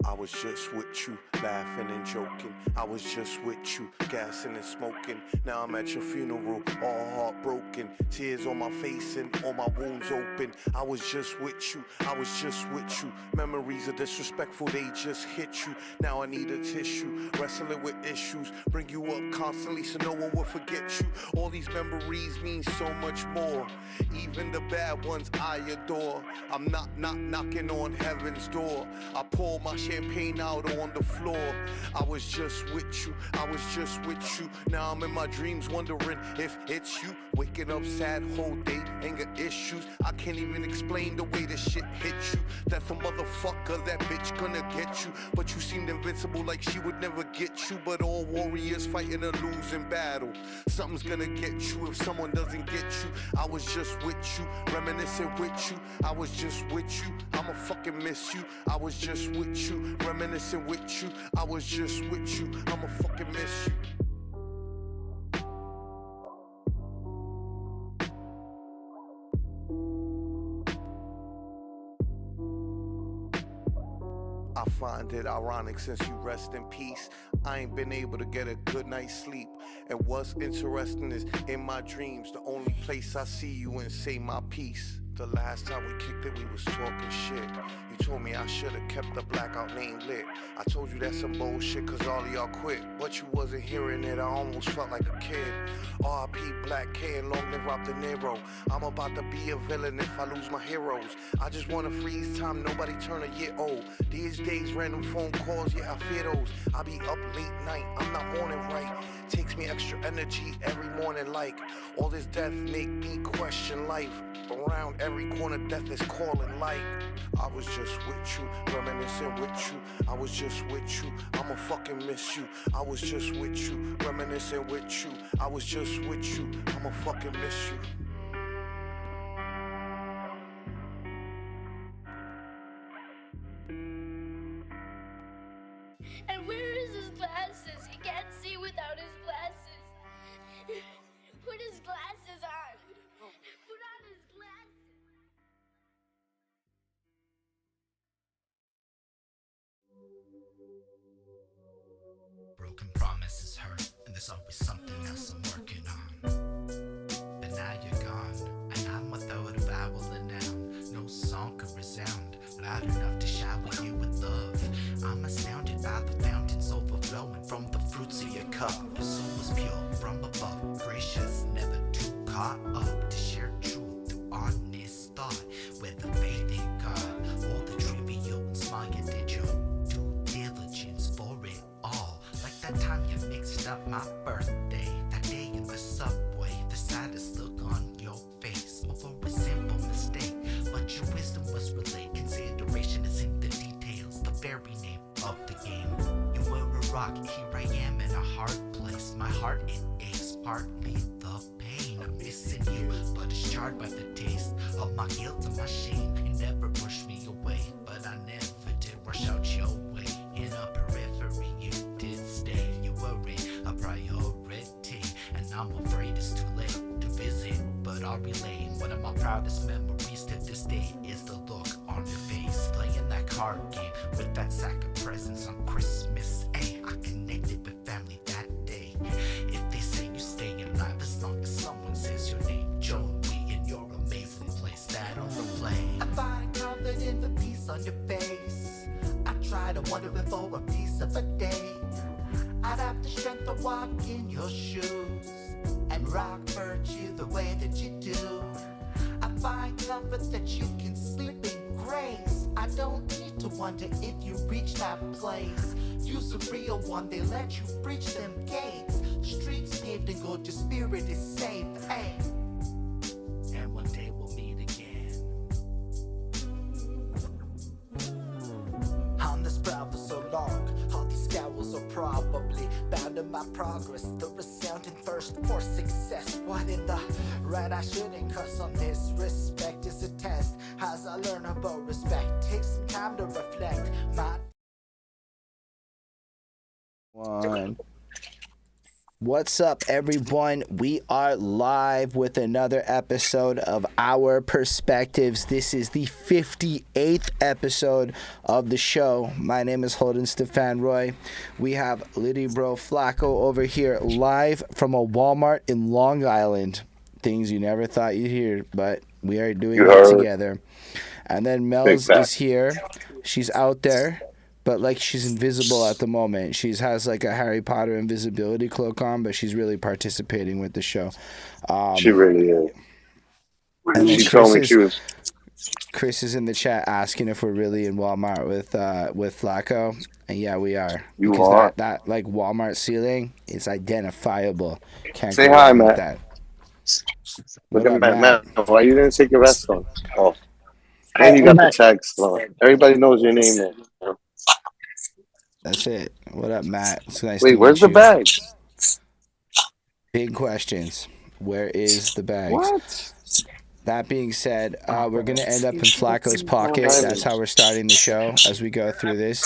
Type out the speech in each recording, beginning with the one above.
I was just with you, laughing and joking. I was just with you, gassing and smoking. Now I'm at your funeral, all heartbroken. Tears on my face and all my wounds open. I was just with you, I was just with you. Memories are disrespectful, they just hit you. Now I need a tissue, wrestling with issues. Bring you up constantly so no one will forget you. All these memories mean so much more. Even the bad ones I adore. I'm not knocking on heaven's door. I pour my champagne out on the floor. I was just with you, I was just with you. Now I'm in my dreams wondering if it's you. Waking up sad whole day, anger issues. I can't even explain the way this shit hit you. That's a motherfucker, that bitch gonna get you. But you seemed invincible like she would never get you. But all warriors fighting a losing battle. Something's gonna get you if someone doesn't get you. I was just with you, reminiscing with you. I was just with you, I'ma fucking miss you. I was just with you, reminiscing with you. I was just with you, I'ma fucking miss you. I find it ironic since you rest in peace. I ain't been able to get a good night's sleep. And what's interesting is in my dreams, the only place I see you and say my piece. The last time we kicked it, we was talking shit. You told me I should've kept the blackout name lit. I told you that's some bullshit cause all of y'all quit. But you wasn't hearing it, I almost felt like a kid. R.I.P. Black K and long live Rob De Niro. I'm about to be a villain if I lose my heroes. I just wanna freeze time, nobody turn a year old. These days, random phone calls, yeah, I fear those. I be up late night, I'm not morning right. Takes me extra energy every morning like. All this death make me question life. Around every corner, death is calling like. I was just with you, reminiscing with you. I was just with you, I'ma fucking miss you. I was just with you, reminiscing with you. I was just with you, I'ma fucking miss you. And where is his glasses? He can't see without his glasses. Put his glasses on. Put on his glasses. Broken promises hurt, and there's always something else I'm working on. But now you're gone, and I'm without a vowel and noun. No song could resound loud enough to shower you with love. I'm astounded by the fountains overflowing from the fruits of your cup. Your soul was pure from above, gracious, never too caught up to share truth through honest thought. With a faith in God, all the trivial and small, you did your due diligence for it all. Like that time you mixed up my birthday, that day in the subway, the saddest look on your face over a simple mistake. But your wisdom was relayed. Consideration is in the details, the very name of the game. You were a rock, here I am in a hard place. My heart it aches, partly the pain. I'm missing you, but it's jarred by the taste of my guilt and my shame. You never pushed me away, but I never did rush out your way. In a periphery, you did stay. You were a priority, and I'm afraid it's too late to visit, but I'll relay. One of my proudest memories to this day is the look on your face, playing that card game with that sack of presents on Christmas. Ay, I connected with family that day. If they say you stay alive as long as someone says your name, join me in your amazing place that on the play. I find comfort in the peace on your face. I try to wonder if for a piece of a day I'd have the strength to walk in your shoes and rock virtue the way that you do. I find comfort that you can sleep in grace. I don't need to wonder if you reach that place. You's a real one, they let you breach them gates. Streets paved in gold, your spirit is safe. Ay. And one day we'll meet again. On this proud for so long, all these scowls are probably bound in my progress. The resounding thirst for success. What in the right I shouldn't cuss on this. Respect is a test. As I learn about respect, take some time to reflect. My One. What's up, everyone? We are live with another episode of Our Perspectives. This is the 58th episode of the show. My name is Holden Stefan Roy. We have Liddy Bro Flacco over here live from a Walmart in Long Island. Things you never thought you'd hear, but we are doing it together. And then Mel's is here. She's out there, but like she's invisible at the moment. She has like a Harry Potter invisibility cloak on, but she's really participating with the show. She really is. And then She told me she was. Chris is in the chat asking if we're really in Walmart with Flacco, and yeah, we are. You because are. that like Walmart ceiling is identifiable. Can't Say go hi, wrong with Matt. that. Look What at up, Matt. Why you didn't take your vest on? Oh, and you got the text. Everybody knows your name now. That's it. What up, Matt? It's nice to Wait, meet where's you. the bags? Big questions. Where is the bags? What? That being said, we're going to end up in Flacco's pocket. That's how we're starting the show as we go through this.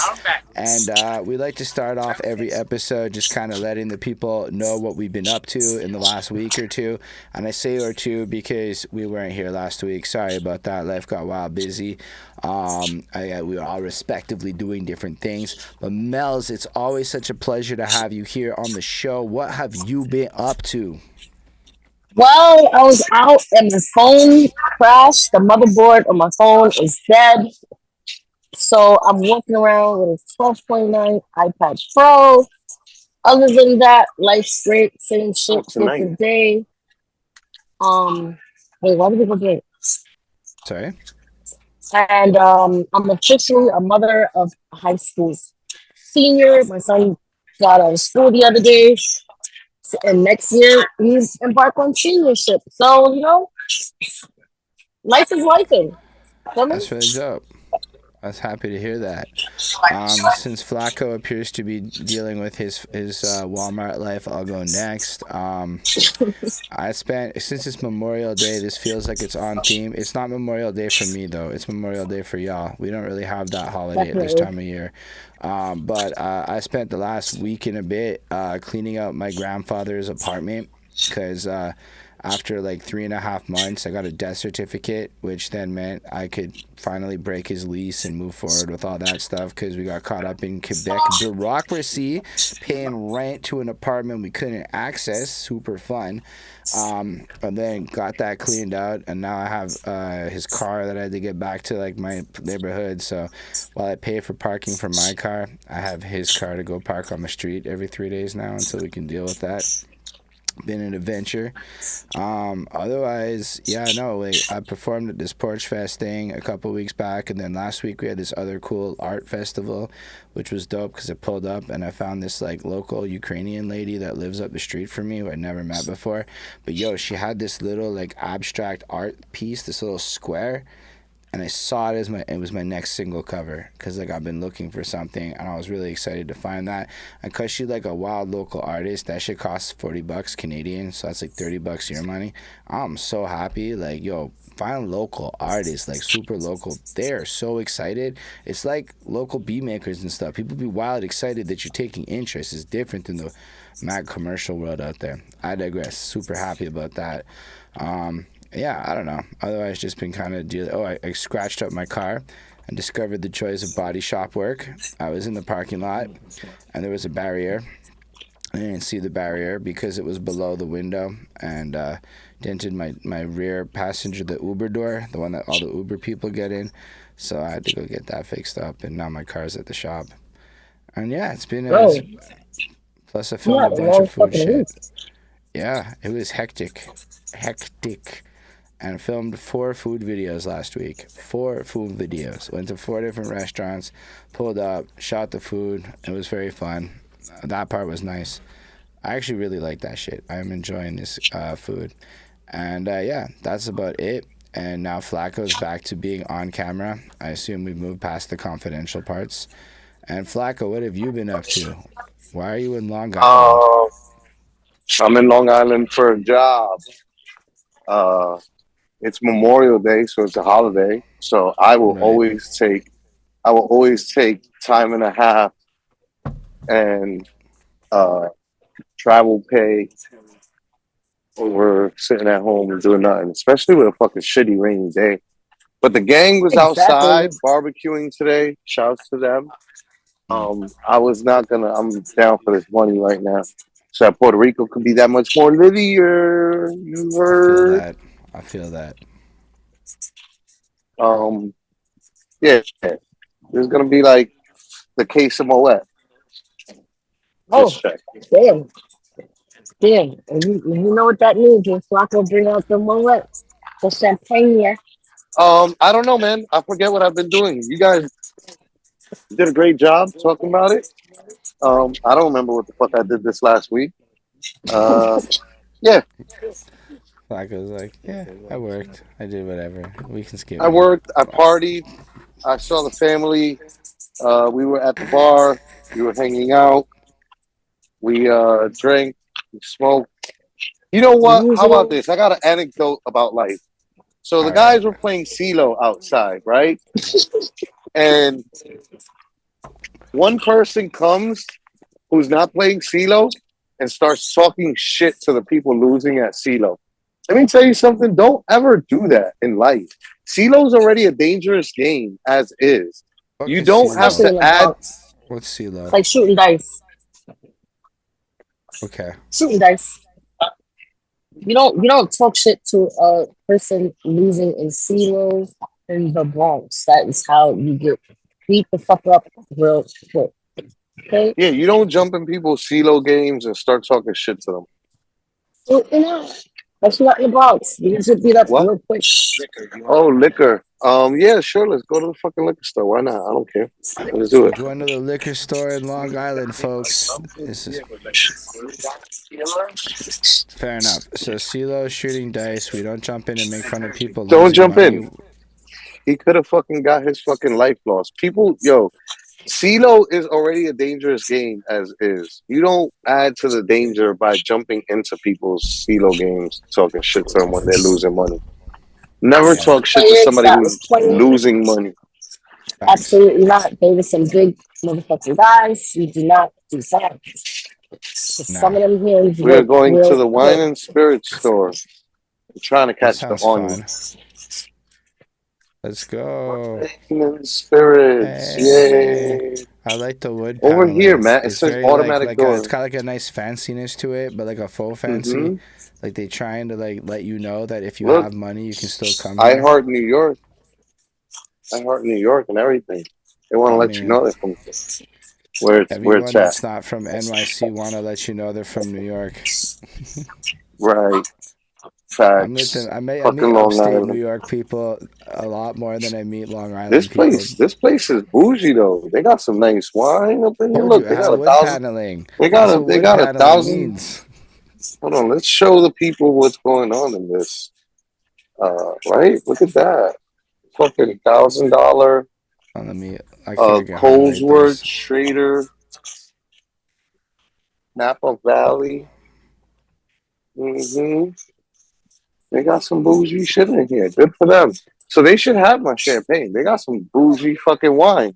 And we like to start off every episode just kind of letting the people know what we've been up to in the last week or two. And I say or two because we weren't here last week. Sorry about that. Life got wild busy. We were all respectively doing different things. But Mel's, it's always such a pleasure to have you here on the show. What have you been up to? Well, I was out and my phone crashed. The motherboard on my phone is dead. So I'm walking around with a 12.9 iPad Pro. Other than that, life's great. Same shit, different day. Wait, why did people get? Sorry? And I'm officially a mother of a high school senior. My son got out of school the other day. And next year, he's embarked on seniorship. So, life is lifing. That's really dope. I was happy to hear that. Since Flacco appears to be dealing with his Walmart life, I'll go next. Since it's Memorial Day, this feels like it's on theme. It's not Memorial Day for me, though. It's Memorial Day for y'all. We don't really have that holiday at this time of year. But I spent the last week and a bit cleaning out my grandfather's apartment because after like 3.5 months, I got a death certificate, which then meant I could finally break his lease and move forward with all that stuff because we got caught up in Quebec bureaucracy, paying rent to an apartment we couldn't access. Super fun. And then got that cleaned out, and now I have his car that I had to get back to like my neighborhood. So while I pay for parking for my car, I have his car to go park on the street every 3 days now until we can deal with that. Been an adventure. Otherwise, I performed at this Porch Fest thing a couple weeks back, and then last week we had this other cool art festival, which was dope because it pulled up and I found this like local Ukrainian lady that lives up the street from me who I'd never met before. But she had this little like abstract art piece, this little square. And I saw it it was my next single cover because like I've been looking for something and I was really excited to find that. And cause she's like a wild local artist, that shit costs $40 Canadian, so that's like $30 your money. I'm so happy. Like find local artists, like super local. They're so excited. It's like local beat makers and stuff. People be wild excited that you're taking interest. It's different than the mad commercial world out there. I digress. Super happy about that. Yeah, I don't know. Otherwise, just been kind of dealing. I scratched up my car and discovered the joys of body shop work. I was in the parking lot, and there was a barrier. I didn't see the barrier because it was below the window and dented my rear passenger, the Uber door, the one that all the Uber people get in. So I had to go get that fixed up, and now my car's at the shop. And yeah, it's been plus I filmed a bunch of food shit. Yeah, it was hectic. And filmed 4 food videos last week. 4 food videos. Went to 4 different restaurants, pulled up, shot the food. It was very fun. That part was nice. I actually really like that shit. I'm enjoying this food. And that's about it. And now Flacco's back to being on camera. I assume we've moved past the confidential parts. And Flacco, what have you been up to? Why are you in Long Island? I'm in Long Island for a job. It's Memorial Day, so it's a holiday. So I will always take time and a half and travel pay over sitting at home and doing nothing, especially with a fucking shitty rainy day. But the gang was Exactly. outside barbecuing today. Shouts to them. Mm. I was not gonna. I'm down for this money right now. So that Puerto Rico could be that much more littier. You I feel heard? that. I feel that. Yeah. There's gonna be like the case of Moet. Oh, Just check. damn. Damn. And you know what that means when Flacco bring out the mullet? The champagne. I don't know, man. I forget what I've been doing. You guys did a great job talking about it. I don't remember what the fuck I did this last week. Yeah, Flacco's like, yeah, I worked. I did whatever. We can skip I me. worked. I partied. I saw the family. We were at the bar. We were hanging out. We drank. We smoked. You know what? How about Usual. this? I got an anecdote about life. So the All right. guys were playing CeeLo outside, right? And one person comes who's not playing CeeLo and starts talking shit to the people losing at CeeLo. Let me tell you something. Don't ever do that in life. CeeLo's already a dangerous game as is. Fuck You is don't have Especially CeeLo? in to the add. Bronx. What's CeeLo? It's like shooting dice. Okay. Shooting dice. You don't talk shit to a person losing in CeeLo in the Bronx. That is how you get beat the fuck up real quick. Okay? Yeah, you don't jump in people's CeeLo games and start talking shit to them. You know, that's not in the Bronx. You get beat up What? real quick. Oh, liquor. Yeah, sure. Let's go to the fucking liquor store. Why not? I don't care. Let's do We're it. going to the liquor store in Long Island, folks. This is fair enough. So CeeLo shooting dice. We don't jump in and make fun of people Don't losing jump money. in. He could have fucking got his fucking life lost. People, yo, CeeLo is already a dangerous game as is. You don't add to the danger by jumping into people's CeeLo games, talking shit to them when they're losing money. Never Yeah. talk shit to Players somebody that was who's playing, losing money. Facts. absolutely not. They were some big motherfucking guys. You do not do that. Some Nah. of them hands We are work going to real the wine quick. and spirits store. I'm trying to That catch the sounds onion. fun. Let's go. Wine and spirits. Hey. Yay. I like the wood Over here, paneling. Matt, it It's says very automatic it's door. got like a nice fanciness to it, but like a faux fancy. Mm-hmm. Like they trying to like let you know that if you Look, have money, you can still come I here. heart New York. I heart New York and everything. They want to I let you mean, know they're from where it's everyone at. that's not from NYC want to let you know they're from New York. Right. I'm Facts. with them. I meet Fucking Long upstate New Island. York people a lot more than I meet Long This Island people. place is bougie though. They got some nice wine up in here. Told you Look, it they has got a wood thousand. paneling. They That's got what they wood got a paneling thousand. means. Hold on, let's show the people what's going on in this. Right? Look at that. Fucking $1,000 Oh, let me. I can't highlight Colesworth this. Trader, Napa Valley. hmm They got some bougie shit in here. Good for them. So they should have my champagne. They got some bougie fucking wine.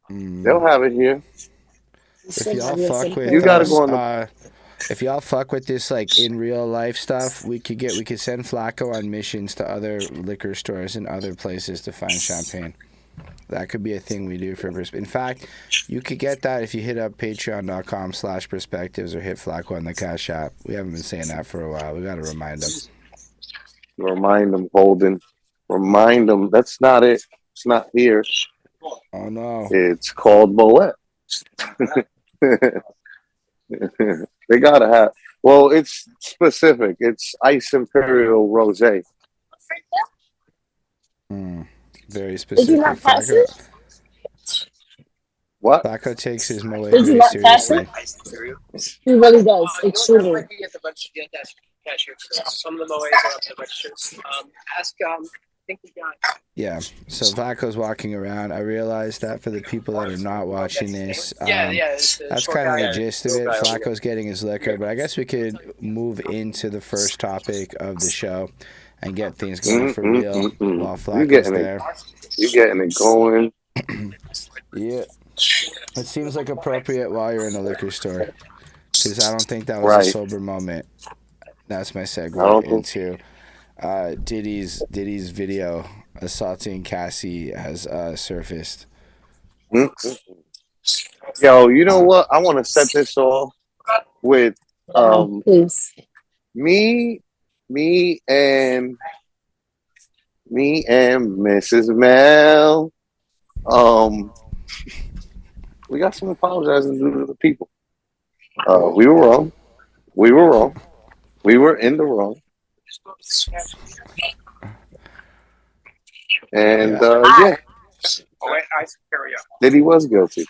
They'll Mm. have it here. If y'all Yes, fuck with You gotta important. go on the. if y'all fuck with this like in real life stuff, we could send Flacco on missions to other liquor stores and other places to find champagne. That could be a thing we do for In fact, you could get that if you hit up patreon.com/perspectives or hit Flacco on the Cash App. We haven't been saying that for a while. We gotta remind them. Remind them, Golden. Remind them. That's not it. It's not here. Oh no. It's called Moet. They gotta have. Well, it's specific. It's Ice Imperial Rosé. Very Did specific. you not pass it? What? Flacco takes his Moet Did you very not pass seriously. it? He really does. Extremely. Some of the Moes are up the registers. Ask, I think we got. Yeah, so Flacco's walking around. I realized that for the people that are not watching this, that's kind of the gist of it. Flacco's getting his liquor, but I guess we could move into the first topic of the show and get things going for real while Flacco's there. You getting it going. Yeah, it seems like appropriate while you're in a liquor store. because I don't think that was a Right. sober moment. That's my I segue don't think. into Diddy's video assaulting Cassie has surfaced. Mm. Yo, you know Uh, what? I want to set this off with Please. me, me and me and Mrs. Mel. We got some apologizing to do to the people. We were wrong. We were wrong. We were in the wrong. And yeah, yeah, Diddy was guilty.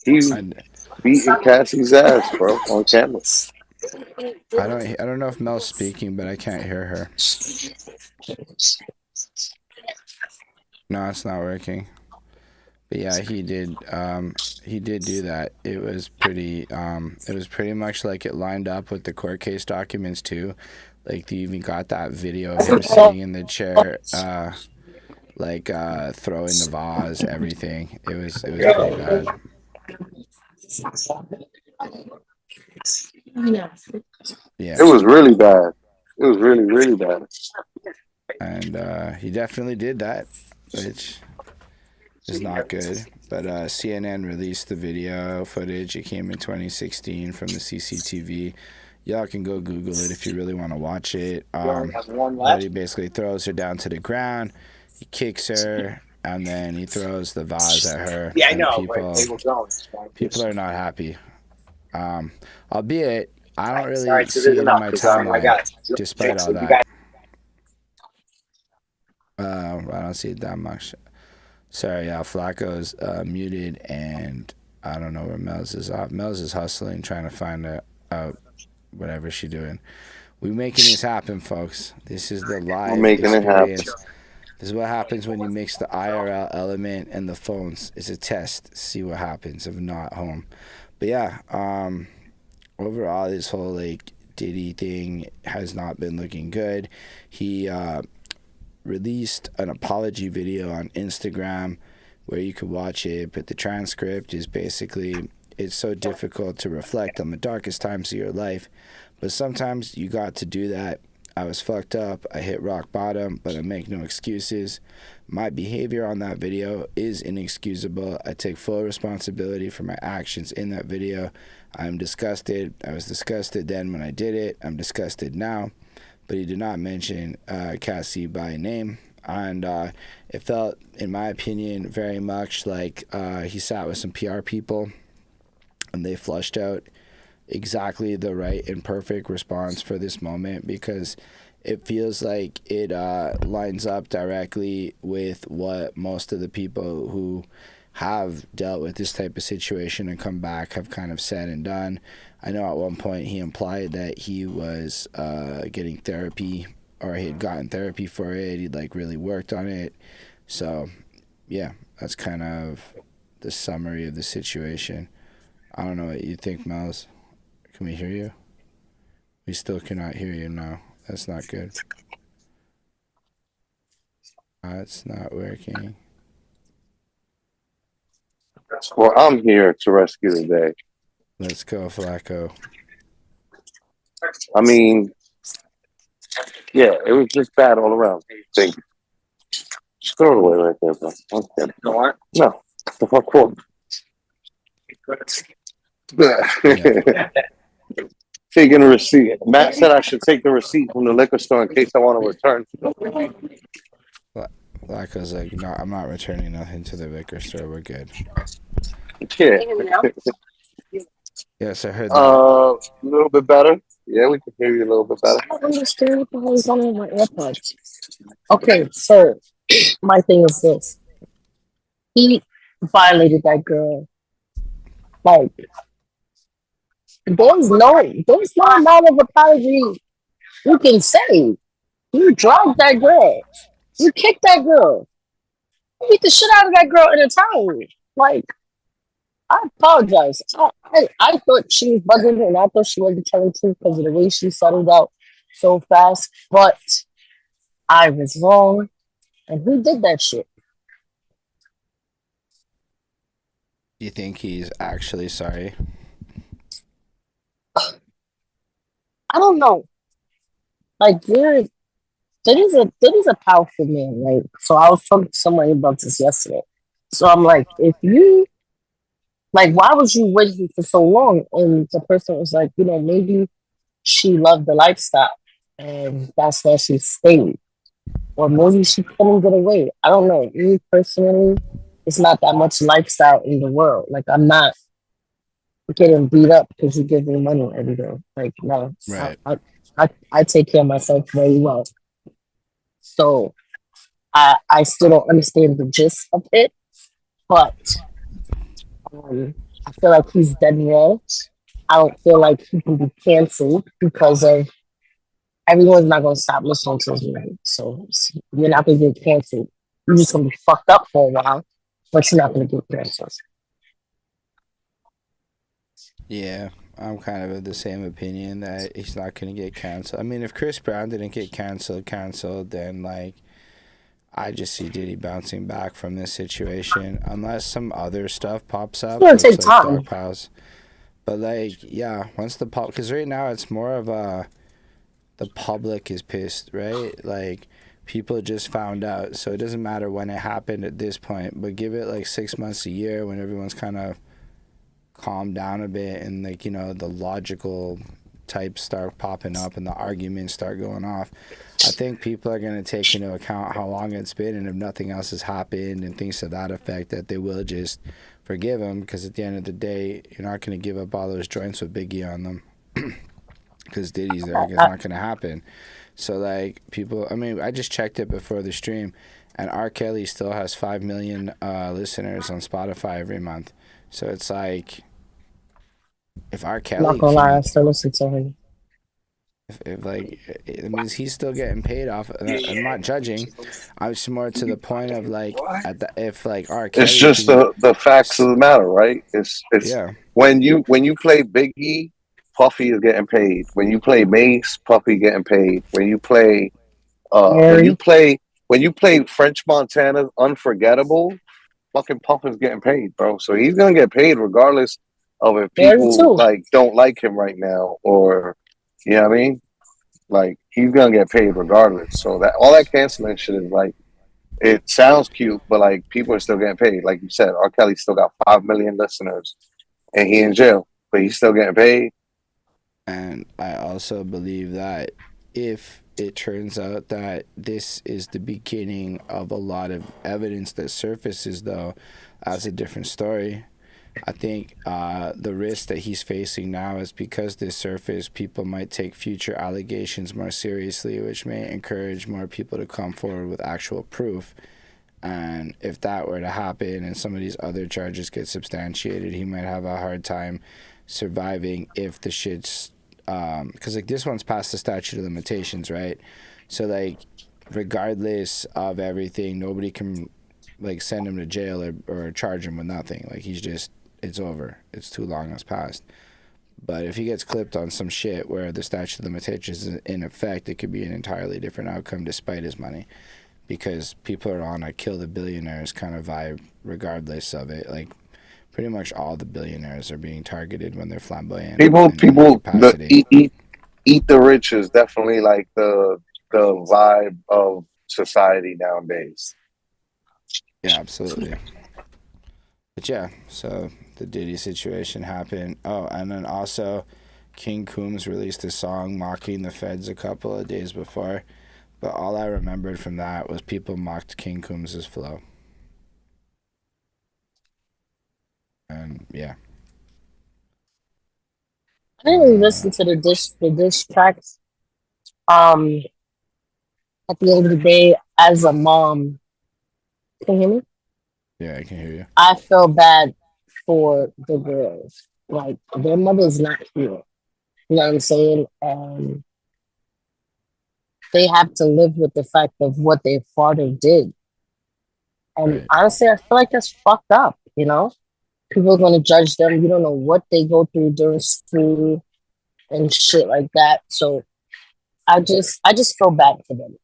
He and beating Cassie's ass, bro, on camera. I don't know if Mel's speaking, but I can't hear her. No, it's not working. But yeah, he did do that. It was pretty much like it lined up with the court case documents too. Like you even got that video of him sitting in the chair, throwing the vase, everything. It was pretty bad. Yeah. It was really bad. It was really, really bad. And he definitely did that, which is not good. But CNN released the video footage. It came in 2016 from the CCTV. Y'all can go Google it if you really want to watch it. But he basically throws her down to the ground. He kicks her, and then he throws the vase at her. Yeah, I and know. people are not happy. Albeit, I don't really Alright, so see there's it in enough, my 'cause, I timeline, got it. despite So all you that. guys- I don't see it that much. Sorry, Flacco's muted, and I don't know where Mel's is at. Mel's is hustling, trying to find out whatever she's doing. We're making this happen, folks. This is the live We're making it happen. experience. This is what happens when you mix the IRL element and the phones. It's a test. See what happens if not home. But yeah, overall, this whole like Diddy thing has not been looking good. He released an apology video on Instagram where you could watch it, but the transcript is basically, it's so difficult to reflect on the darkest times of your life, but sometimes you got to do that. I was fucked up, I hit rock bottom, but I make no excuses. My behavior on that video is inexcusable. I take full responsibility for my actions in that video. I'm disgusted. I was disgusted then when I did it. I'm disgusted now. But he did not mention Cassie by name. And it felt, in my opinion, very much like he sat with some PR people and they flushed out exactly the right and perfect response for this moment, because it feels like it lines up directly with what most of the people who have dealt with this type of situation and come back have kind of said and done. I know at one point he implied that he was getting therapy, or he had gotten therapy for it. He'd like really worked on it. So yeah, that's kind of the summary of the situation. I don't know what you think, Miles. Can we hear you? We still cannot hear you now. That's not good. It's not working. Well, I'm here to rescue the day. Let's go, Flacco. I mean, yeah, it was just bad all around. Thank you. Just throw it away right there, bro. Okay. No. The fuck for? Yeah. Taking a receipt. Matt said I should take the receipt from the liquor store in case I want to return. Flacco's like, no, I'm not returning nothing to the liquor store. We're good. Yeah. Yes, I heard that. A little bit better. Yeah, we can hear you a little bit better. I don't understand what the hell is on with my AirPods. Okay, so my thing is this. He violated that girl. Like, there's no amount of apology you can say. You drugged that girl. You kicked that girl. You beat the shit out of that girl in a town. Like, I apologize. I thought she was bugging and I thought she wasn't telling the truth because of the way she settled out so fast. But I was wrong. And who did that shit? You think he's actually sorry? I don't know. Like, Diddy's a powerful man, right? So I was talking to somebody about this yesterday. So I'm like, if you like, why was you waiting for so long? And the person was like, maybe she loved the lifestyle, and that's why she stayed. Or maybe she couldn't get away. I don't know. Me personally, it's not that much lifestyle in the world. Like, I'm not getting beat up because you give me money every day. Like, no, Right. I take care of myself very well. So I still don't understand the gist of it, but I feel like he's dead wrong. I don't feel like he can be canceled because of everyone's not going to stop listening to his music. So you're not going to get canceled. You're just going to be fucked up for a while, but you're not going to get canceled. Yeah, I'm kind of the same opinion that he's not going to get canceled. I mean, if Chris Brown didn't get canceled, then like I just see Diddy bouncing back from this situation unless some other stuff pops up, It's going to which take like time. Dark Pals. But like, yeah, once the pop, because right now it's more of a the public is pissed, right? Like people just found out, so it doesn't matter when it happened at this point. But give it like 6 months, a year, when everyone's kind of calmed down a bit and like the logical types start popping up and the arguments start going off. I think people are going to take into account how long it's been, and if nothing else has happened and things to that effect, that they will just forgive him, because at the end of the day, you're not going to give up all those joints with Biggie on them because Diddy's there. It's not going to happen. So like people, I mean, I just checked it before the stream, and R. Kelly still has 5 million listeners on Spotify every month. So it's like, if R. I'm Kelly not going to lie, I can, still listen to him. if like, it means he's still getting paid off. I'm not judging. I'm just more to the point of like, if like R. It's Kelly just can, the facts of the matter, right? It's yeah, when you play Biggie, Puffy is getting paid. When you play Mace, Puffy getting paid. When you play uh when you Mary, play when you play French Montana's Unforgettable, fucking Puff is getting paid, bro. So he's gonna get paid regardless of if Mary people too. like don't like him right now, or you know what I mean? Like he's gonna get paid regardless. So that all that canceling shit is like, it sounds cute, but like people are still getting paid. Like you said, R. Kelly still got 5 million listeners, and he in jail, but he's still getting paid. and I also believe that if it turns out that this is the beginning of a lot of evidence that surfaces, though, that's a different story. I think the risk that he's facing now is because this surface, people might take future allegations more seriously, which may encourage more people to come forward with actual proof. And if that were to happen and some of these other charges get substantiated, he might have a hard time surviving if the shit's because like this one's past the statute of limitations, right? So like regardless of everything, nobody can like send him to jail or charge him with nothing. Like he's just, it's over. It's too long has passed. But if he gets clipped on some shit where the statute of limitations is in effect, it could be an entirely different outcome despite his money, because people are on a kill the billionaires kind of vibe regardless of it. Like pretty much all the billionaires are being targeted when they're flamboyant in any The capacity. eat the rich is definitely like the vibe of society nowadays. Yeah, absolutely. But yeah, so the Diddy situation happened. Oh, and then also King Coombs released a song mocking the feds a couple of days before. But all I remembered from that was people mocked King Coombs' flow. And yeah. I didn't really listen to the diss tracks. Um, at the end of the day, as a mom, can you hear me? Yeah, I can hear you. I feel bad for the girls. Like their mother's not here. You know what I'm saying? And they have to live with the fact of what their father did. And Right. honestly, I feel like that's fucked up, People are gonna judge them. You don't know what they go through during school and shit like that. So I just feel bad for them.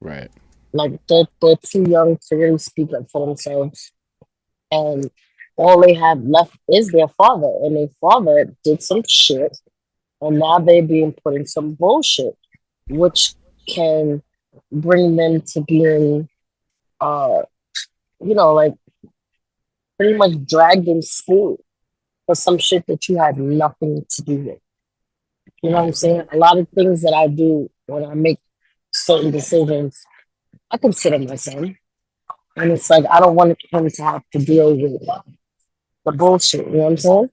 Right. Like they're too young to really speak up for themselves. And all they have left is their father, and their father did some shit, and now they're being put in some bullshit, which can bring them to being, uh, like pretty much dragged in school for some shit that you had nothing to do with. You know what I'm Right. saying? A lot of things that I do when I make certain decisions, I consider my son. And it's like, I don't want him to have to deal with the bullshit. You know what I'm saying?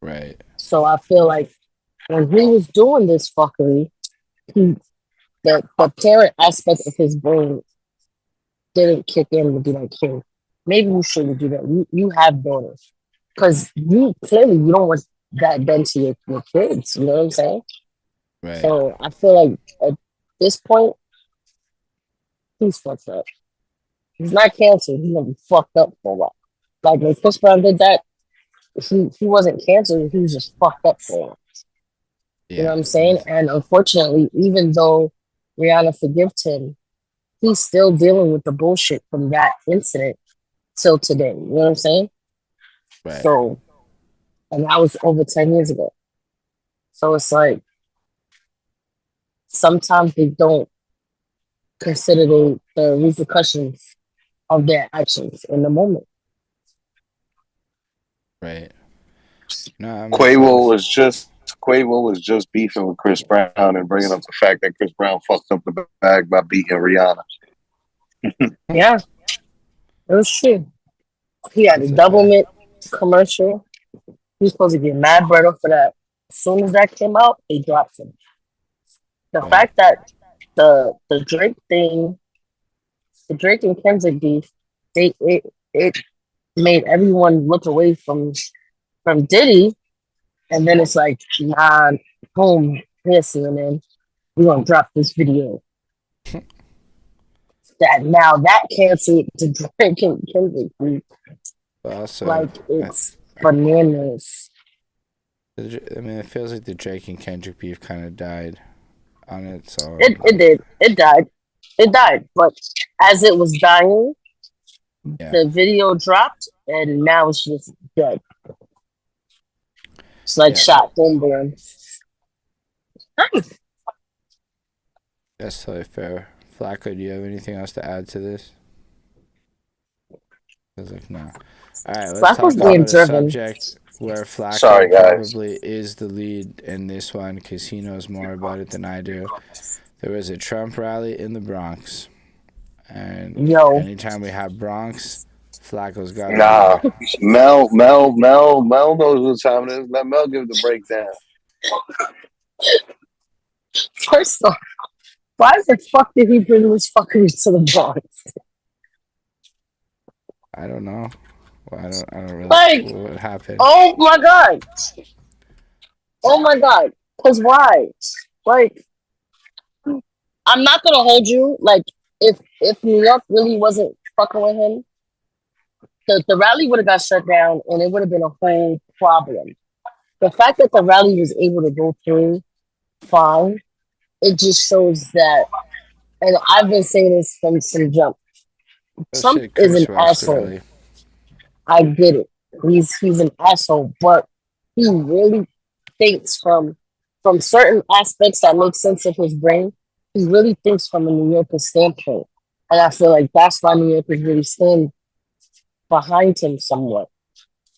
Right. So I feel like when he was doing this fuckery, he, the parent aspect of his brain didn't kick in to be like, hey, maybe you shouldn't do that. You have daughters. Because you don't want that done to your kids. You know what I'm saying? Right. So I feel like at this point, he's fucked up. He's not canceled. He's gonna be fucked up for a while. Like when Chris Brown did that, he wasn't canceled. He was just fucked up for a while. You know Yeah. what I'm saying? And unfortunately, even though Rihanna forgived him, he's still dealing with the bullshit from that incident till today. You know what I'm saying? Right. So, and that was over 10 years ago. So it's like sometimes they don't consider the repercussions of their actions in the moment. Right. No, that makes Quavo sense. was just beefing with Chris Brown and bringing up the fact that Chris Brown fucked up the bag by beating Rihanna. Yeah, it was true. He had a That's a double fact. mint commercial. He was supposed to get mad bread for that. As soon as that came out, they dropped him. The Right. fact that the Drake thing, the Drake and Kendrick beef, it made everyone look away from Diddy, and then it's like, nah, boom, here's CNN. We're gonna drop this video. That now that canceled the Drake and Kendrick beef. But also, Like it's bananas. I mean, it feels like the Drake and Kendrick beef kind of died on its own. It did. It died. It died. But as it was dying, Yeah. the video dropped, and now it's just dead. It's like Yeah. shot, boom, boom. Nice. That's totally fair. Flacco, do you have anything else to add to this? I was like, no. All right, let's talk Flacco's being about a driven. subject where Flacco Sorry, guys. probably is the lead in this one because he knows more about it than I do. There was a Trump rally in the Bronx, and Yo, anytime we have Bronx, Flacco's got to Nah, be there. Mel knows what time it is. Let Mel give the breakdown. first off, why the fuck did he bring this fuckery to the Bronx? I don't know. Well, I don't really Like, what happened. oh my god. Oh my god. Cause why? Like, I'm not gonna hold you. Like, if New York really wasn't fucking with him, the rally would have got shut down and it would have been a whole problem. The fact that the rally was able to go through fine, it just shows that, and I've been saying this from some jump. That Trump shit is an Chris West asshole. really. I get it. He's an asshole, but he really thinks from certain aspects that make sense of his brain. He really thinks from a New Yorker standpoint, and I feel like that's why New Yorkers really stand behind him somewhat.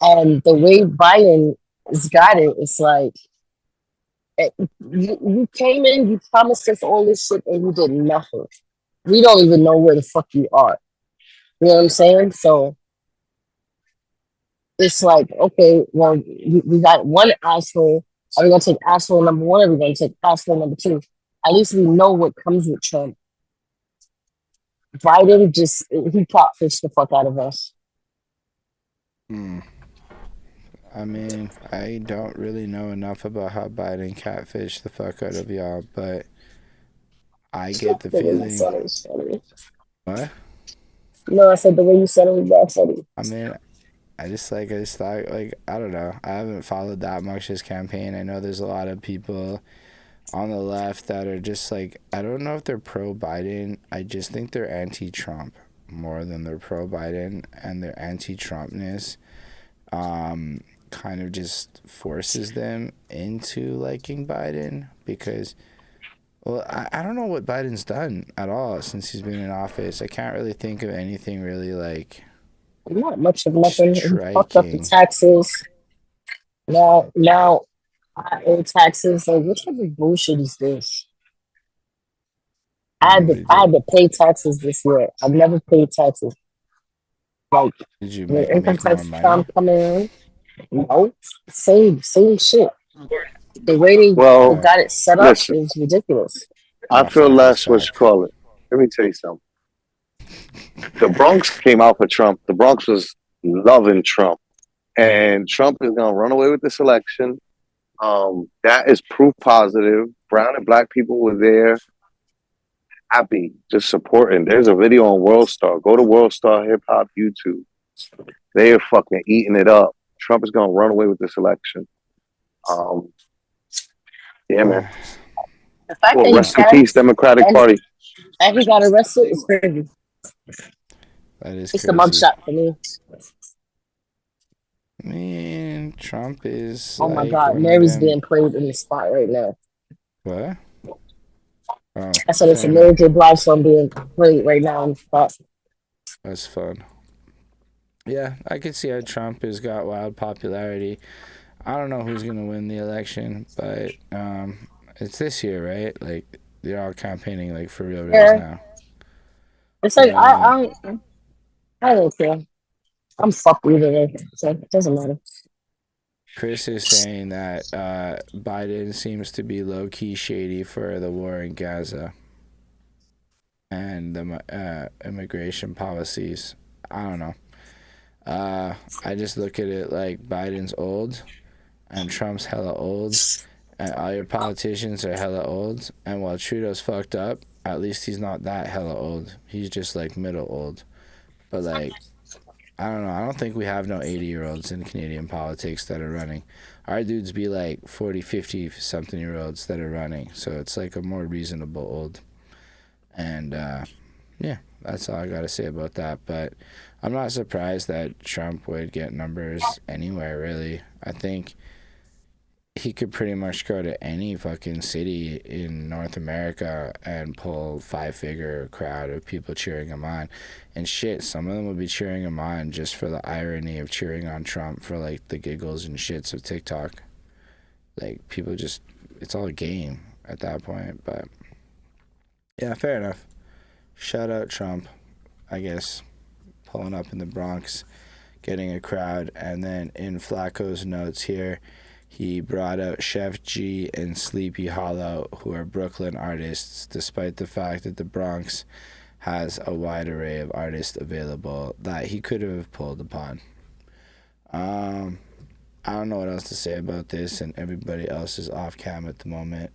And the way Biden has got it, it's like you came in, you promised us all this shit, and you did nothing. We don't even know where the fuck you are. You know what I'm saying? So it's like, okay, well, we got one asshole. Are we gonna take asshole number one? Or are we gonna take asshole number two? At least we know what comes with Trump. Biden just he catfished the fuck out of us. I mean, I don't really know enough about how Biden catfished the fuck out of y'all, but I get the The way you feeling. said it was funny. What? No, I said the way you said it was that funny. I mean, I just thought, like, I don't know. I haven't followed that much his campaign. I know there's a lot of people on the left that are just like, I don't know if they're pro-Biden. I just think they're anti-Trump more than they're pro-Biden, and their anti-Trumpness kind of just forces them into liking Biden because, well, I don't know what Biden's done at all since he's been in office. I can't really think of anything really like Not much of nothing. He fucked up the striking. taxes. Now I owe taxes. Like, what type of bullshit is this? What did he I do? had to pay taxes this year. I've never paid taxes. Like, Did you when income make more tax time money? coming in, no, same shit. The way they Well, got it set up listen, is ridiculous. I Oh, feel fuck his less what you facts. call it. Let me tell you something. The Bronx came out for Trump. The Bronx was loving Trump. And Trump is going to run away with this election. That is proof positive. Brown and black people were there, happy, just supporting. There's a video on World Star. Go to World Star Hip Hop YouTube. They are fucking eating it up. Trump is going to run away with this election. Yeah, man. The fact Well, that rest in peace, Democratic Party. and he got arrested is crazy. That is It's the crazy. mugshot for me. Man, Trump is Oh my like god, one of Mary's them. being played in the spot right now. What? Oh, I said it's a fair Mary enough. J. Blige song being played right now in the spot. That's fun. Yeah, I could see how Trump has got wild popularity. I don't know who's gonna win the election, but it's this year, right? Like they're all campaigning like for real Yeah, now. it's like Um, I don't care. I'm fucked either way, so it doesn't matter. Chris is saying that Biden seems to be low key shady for the war in Gaza and the immigration policies. I don't know. I just look at it like Biden's old and Trump's hella old and all your politicians are hella old, and while Trudeau's fucked up, at least he's not that hella old. He's just like middle old. But like, I don't know. I don't think we have no 80-year-olds in Canadian politics that are running. Our dudes be like 40, 50 something year olds that are running. So it's like a more reasonable old. And yeah, that's all I got to say about that. But I'm not surprised that Trump would get numbers anywhere, really. I think he could pretty much go to any fucking city in North America and pull 5-figure crowd of people cheering him on. And shit, some of them would be cheering him on just for the irony of cheering on Trump for like the giggles and shits of TikTok. Like people just, it's all a game at that point. But yeah, fair enough. Shout out Trump, I guess, pulling up in the Bronx, getting a crowd. And then in Flacco's notes here, he brought out Chef G and Sleepy Hollow, who are Brooklyn artists, despite the fact that the Bronx has a wide array of artists available that he could have pulled upon. I don't know what else to say about this, and everybody else is off cam at the moment.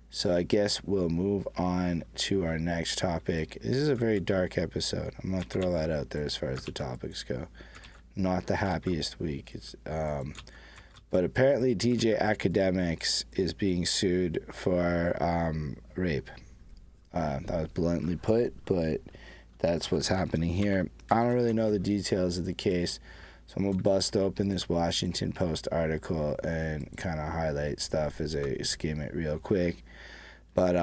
So I guess we'll move on to our next topic. This is a very dark episode. I'm going to throw that out there as far as the topics go. Not the happiest week. But apparently DJ Akademiks is being sued for rape. That was bluntly put, but that's what's happening here. I don't really know the details of the case, so I'm going to bust open this Washington Post article and kind of highlight stuff as I skim it real quick. But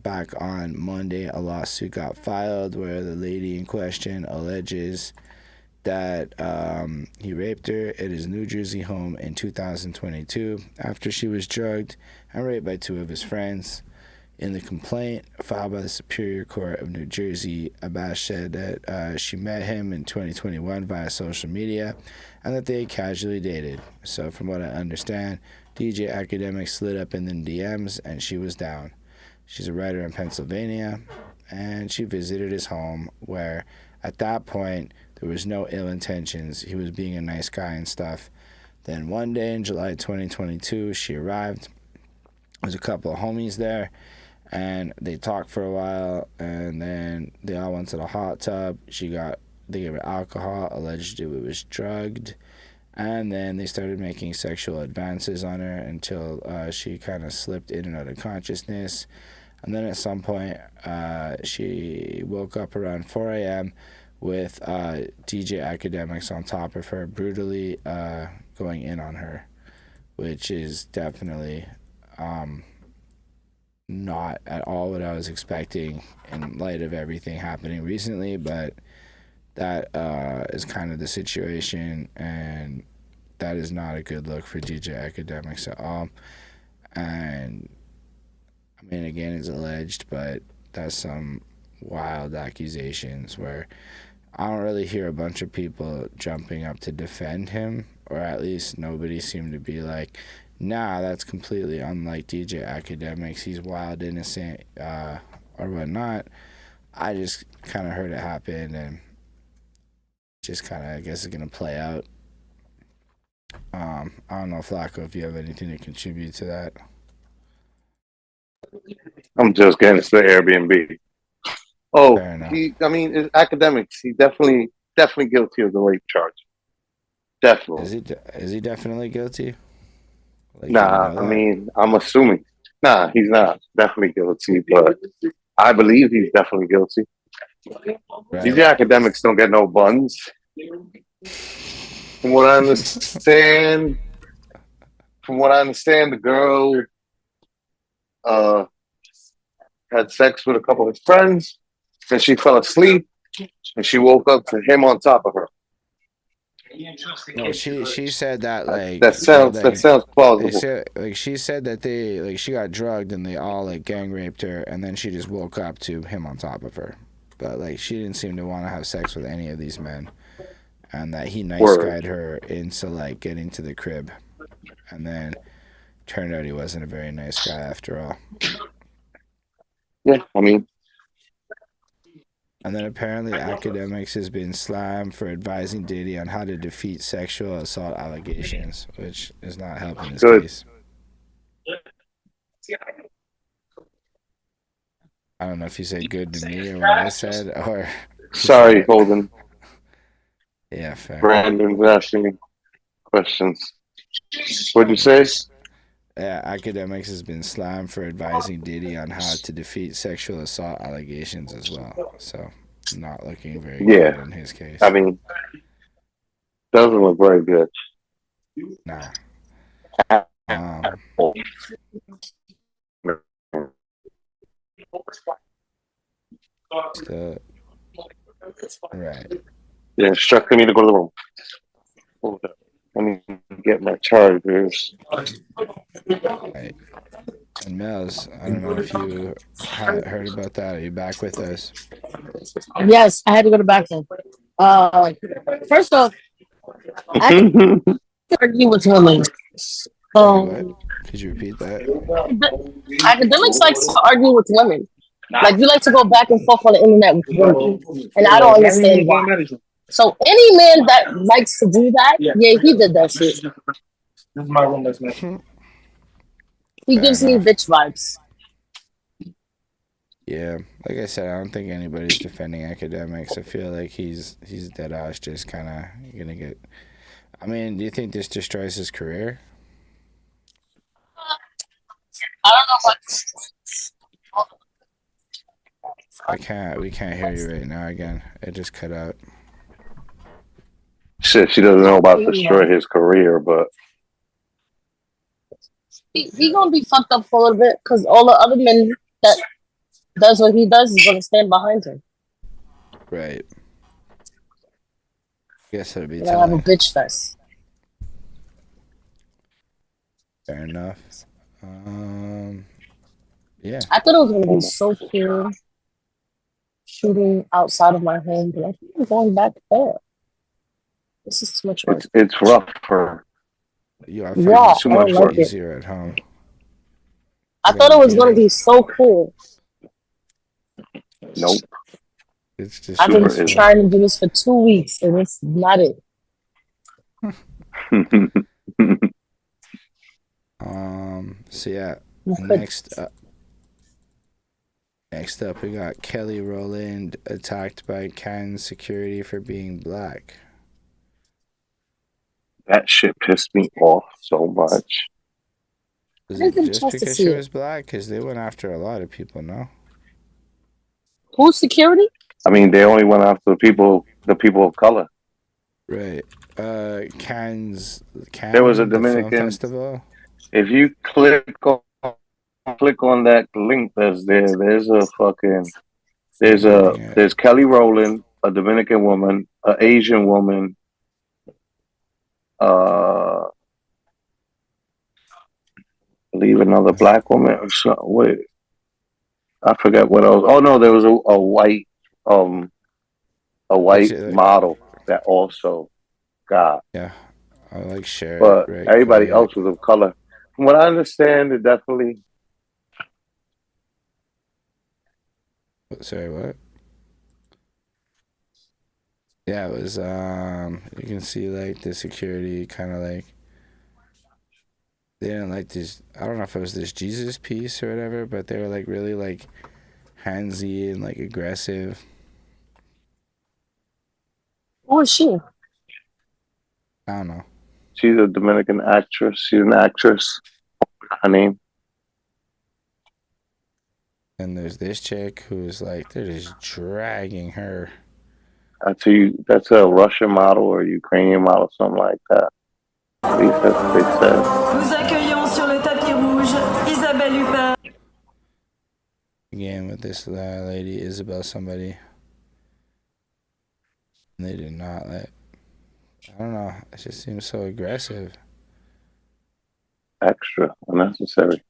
back on Monday, a lawsuit got filed where the lady in question alleges that he raped her at his New Jersey home in 2022 after she was drugged and raped by 2 of his friends. In the complaint filed by the Superior Court of New Jersey, Abash said that she met him in 2021 via social media and that they casually dated. So from what I understand, DJ Akademiks slid up in the DMs and she was down. She's a writer in Pennsylvania and she visited his home where at that point there was no ill intentions. He was being a nice guy and stuff. Then one day in July 2022, she arrived. There was a couple of homies there, and they talked for a while, and then they all went to the hot tub. They gave her alcohol, allegedly it was drugged, and then they started making sexual advances on her until she kind of slipped in and out of consciousness. And then at some point, she woke up around 4 a.m., with DJ Akademiks on top of her, brutally going in on her, which is definitely not at all what I was expecting in light of everything happening recently, but that is kind of the situation, and that is not a good look for DJ Akademiks at all. And I mean, again, it's alleged, but that's some wild accusations where I don't really hear a bunch of people jumping up to defend him, or at least nobody seemed to be like, nah, that's completely unlike DJ Akademiks. He's wild, innocent, or whatnot. I just kind of heard it happen, and just kind of, I guess, it's going to play out. I don't know, Flacco, if you have anything to contribute to that. I'm just getting to the Airbnb. Oh, Fair enough. it's Akademiks. He definitely guilty of the rape charge. Definitely. Is he definitely guilty? Like, Nah, I'm assuming. Nah, he's not definitely guilty, but I believe he's definitely guilty. Right. These Akademiks don't get no buns. From what I understand, the girl had sex with a couple of his friends, and she fell asleep, and she woke up to him on top of her. No, she said that that sounds plausible. She said that she got drugged and they all like gang raped her, and then she just woke up to him on top of her. But like she didn't seem to want to have sex with any of these men, and that he nice guyed her into like getting to the crib, and then turned out he wasn't a very nice guy after all. Yeah, And then apparently Akademiks has been slammed for advising Diddy on how to defeat sexual assault allegations, which is not helping his case. I don't know if you said good to me or what I said, or... Sorry, Holden. Yeah, fair. Brandon's asking questions. What'd you say? Yeah, Akademiks has been slammed for advising Diddy on how to defeat sexual assault allegations as well. So, not looking very good in his case. Doesn't look very good. Nah. Right. Yeah, instructed me to go to the room. Hold up. Let me get my chargers. Right. And Mels, I don't know if you heard about that. Are you back with us? Yes, I had to go to the bathroom. First off, I can argue with women. Could you repeat that? Akademiks likes to argue with women. Like, you like to go back and forth on the internet with women. And I don't understand why. So any man that likes to do that, yeah, he did that shit. This is my room that's next. He gives me bitch vibes. Yeah, like I said, I don't think anybody's defending Akademiks. I feel like he's dead ass, just kind of gonna get. I mean, do you think this destroys his career? I don't know what. We can't hear you right now again. It just cut out. Shit, she doesn't know about destroy his career, but he gonna be fucked up for a little bit because all the other men that does what he does is gonna stand behind him. Right. Guess it'll be time. Have a bitch fest. Fair enough. Yeah. I thought it was gonna be so cool shooting outside of my home, but I think I'm going back there. This is too much work. It's rough for you. I find too much work easier at home. I thought it was going to be so cool. Nope. It's just I've been trying to do this for 2 weeks, and it's not it. So yeah, next up, we got Kelly Rowland attacked by Cannes security for being black. That shit pissed me off so much. Was it just because she was black? Because they went after a lot of people, no? Who's security? I mean, they only went after the people the people of color. Right. Cannes There was a the film Dominican. festival. If you click on that link that's there, there's Kelly Rowland, a Dominican woman, an Asian woman, I believe another black woman or something. Wait, I forget what else. Oh no, there was a white model that also got. Yeah, I like share it. But Right, everybody quick. else was of color. From what I understand, it definitely. Sorry, what? Yeah, it was. You can see like the security kind of like. They didn't like this. I don't know if it was this Jesus piece or whatever, but they were like really like handsy and like aggressive. Who is she? I don't know. She's a Dominican actress. She's an actress. Her name. And there's this chick who's like, they're just dragging her. I tell you, that's a Russian model or Ukrainian model, something like that. At least that's what they said. Nous accueillons sur le tapis rouge Isabelle Huppert. Again with this lady, Isabel somebody. And they did not let. I don't know. It just seems so aggressive. Extra unnecessary.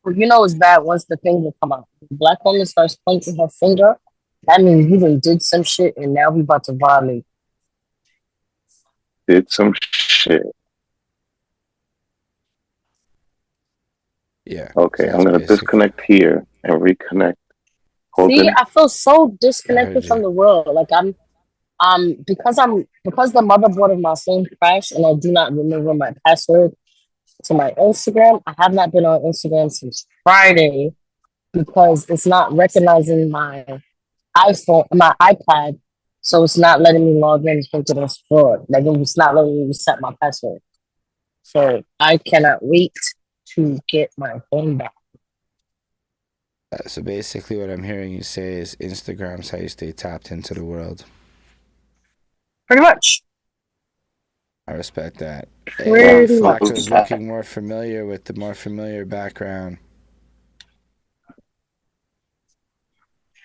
Well, you know it's bad once the finger come out. The black woman starts pointing her finger. That means you done did some shit and now we about to violate. Did some shit. Yeah. Okay, so I'm gonna disconnect here and reconnect. See, I feel so disconnected from the world. Like because the motherboard of my phone crashed and I do not remember my password to my Instagram. I have not been on Instagram since Friday because it's not recognizing my iPad, so it's not letting me log in into this fraud. Like it's not letting me reset my password. So I cannot wait to get my phone back. So basically what I'm hearing you say is Instagram's how you stay tapped into the world. Pretty much. I respect that. Pretty much. Flacco's looking more familiar with the more familiar background.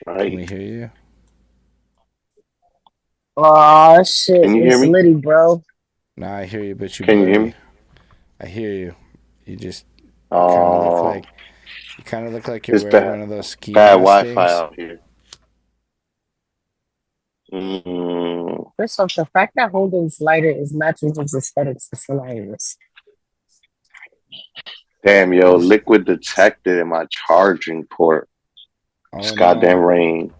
Right. Can we hear you? Oh shit! Can you hear it's me? Liddy, bro. Nah, I hear you, but you. Can you hear me? I hear you. You just. Oh. You kind of look like you're It's wearing bad. one of those ski Bad mask Wi-Fi things. out here. First off, the fact that Holden's lighter is matching his aesthetics is hilarious. Damn, yo, liquid detected in my charging port. It's goddamn rain.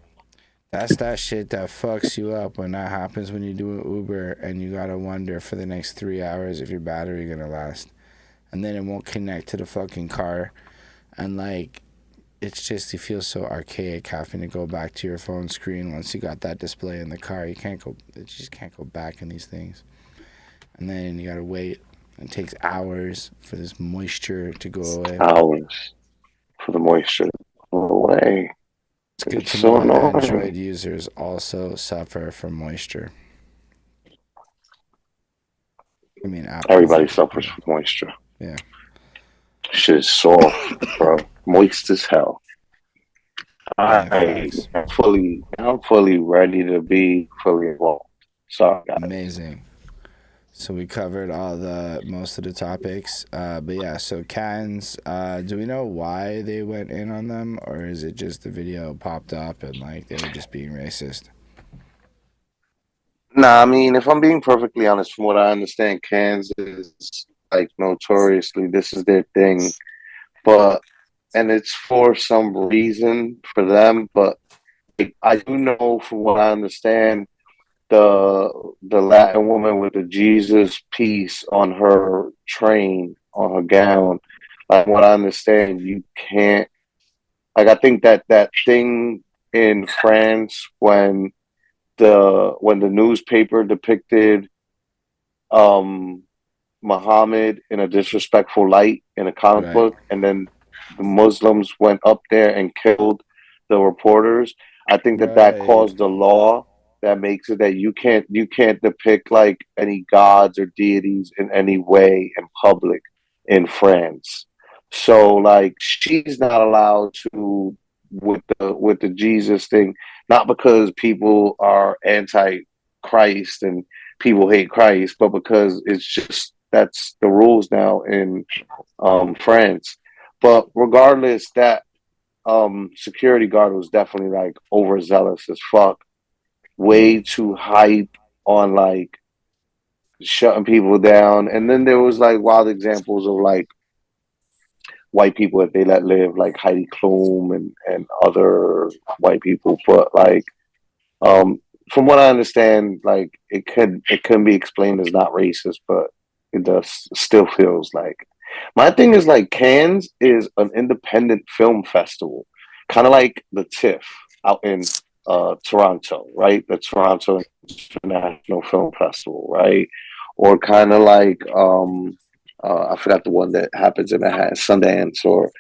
That's that shit that fucks you up when that happens when you do an Uber and you gotta wonder for the next 3 hours if your battery gonna last. And then it won't connect to the fucking car. And like, it's just, you feel so archaic having to go back to your phone screen once you got that display in the car. You just can't go back in these things. And then you gotta wait. It takes hours for this moisture to go away. Hours for the moisture to go away. It's good to know that Android users also suffer from moisture. I mean, everybody suffers from moisture. Yeah. Shit is soft, bro. Moist as hell. I'm fully ready to be fully involved. Sorry, guys. Amazing. So we covered most of the topics. But yeah, so Cannes, do we know why they went in on them, or is it just the video popped up and like they were just being racist? Nah, I mean, if I'm being perfectly honest, from what I understand, Cannes is like notoriously this is their thing, and it's for some reason for them. But I do know, from what I understand, the Latin woman with the Jesus piece on her train, on her gown, like what I understand, you can't, like, I think that thing in France when the newspaper depicted Muhammad in a disrespectful light in a comic book, and then the Muslims went up there and killed the reporters. I think that Right. caused the law that makes it that you can't depict like any gods or deities in any way in public in France. So like she's not allowed to with the Jesus thing, not because people are anti Christ and people hate Christ, but because it's just that's the rules now in France. But regardless, that security guard was definitely like overzealous as fuck, way too hype on like shutting people down. And then there was like wild examples of like white people that they let live, like Heidi Klum and other white people. But like um, from what I understand, like it can be explained as not racist, but it does still feels like. My thing is like Cannes is an independent film festival, kind of like the TIFF out in Toronto, right? The Toronto International Film Festival, right? Or kind of like I forgot the one that happens in Manhattan, Sundance, or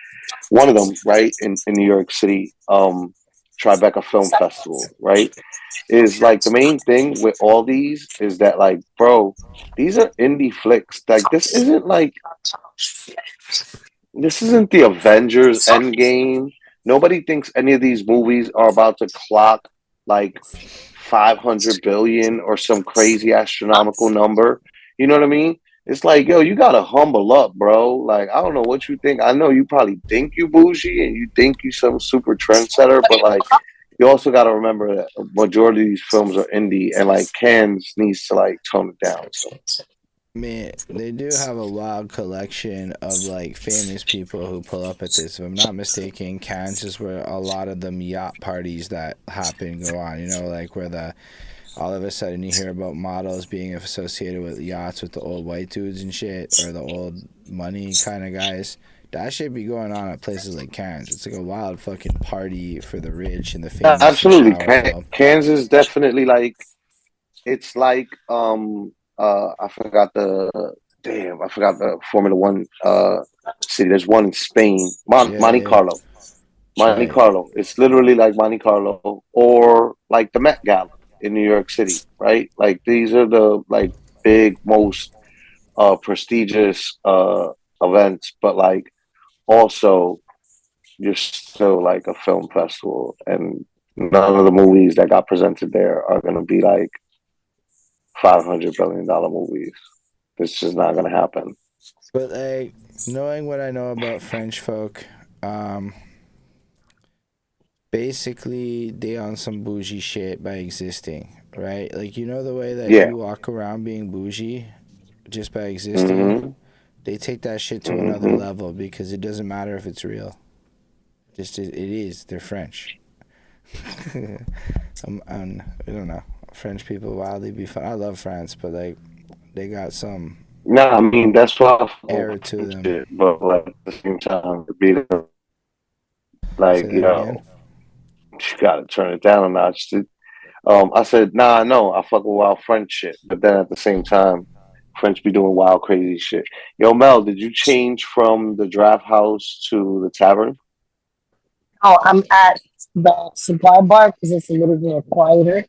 one of them, right? In New York City, Tribeca Film Festival, right? Is like the main thing with all these is that like, bro, these are indie flicks. Like this isn't the Avengers Endgame. Nobody thinks any of these movies are about to clock like 500 billion or some crazy astronomical number. You know what I mean? It's like, yo, you gotta humble up, bro. Like, I don't know what you think. I know you probably think you bougie and you think you some super trendsetter, but like, you also gotta remember that a majority of these films are indie, and like, Cannes needs to like tone it down. So, Man, they do have a wild collection of like famous people who pull up at this. If I'm not mistaken, Cannes is where a lot of the yacht parties that happen go on. You know, like where the all of a sudden you hear about models being associated with yachts with the old white dudes and shit, or the old money kind of guys. That should be going on at places like Cannes. It's like a wild fucking party for the rich and the famous and absolutely, powerful. Cannes is definitely like it's like I forgot I forgot the Formula One city. There's one in Spain, Yeah, Monte yeah. Carlo. Monte Right. Carlo. It's literally like Monte Carlo or like the Met Gala in New York City, right? Like these are the like big, most prestigious events, but like also you're still like a film festival, and none of the movies that got presented there are going to be like $500 billion movies. It's just not going to happen. But like knowing what I know about French folk, um, basically they on some bougie shit by existing, right? Like you know the way that Yeah. you walk around being bougie just by existing, Mm-hmm. they take that shit to another Mm-hmm. level because it doesn't matter if it's real. Just it is. They're French. I don't know. French people wildly be fun. I love France, but like they got some Nah, I mean that's why I air fuck to with them. shit, but like at the same time, to be there, Say like that again. you gotta turn it down a notch. I said, nah, no, I fuck with wild French shit, but then at the same time, French be doing wild, crazy shit. Yo, Mel, did you change from the draft house to the tavern? Oh, I'm at the cigar bar because it's a little bit quieter.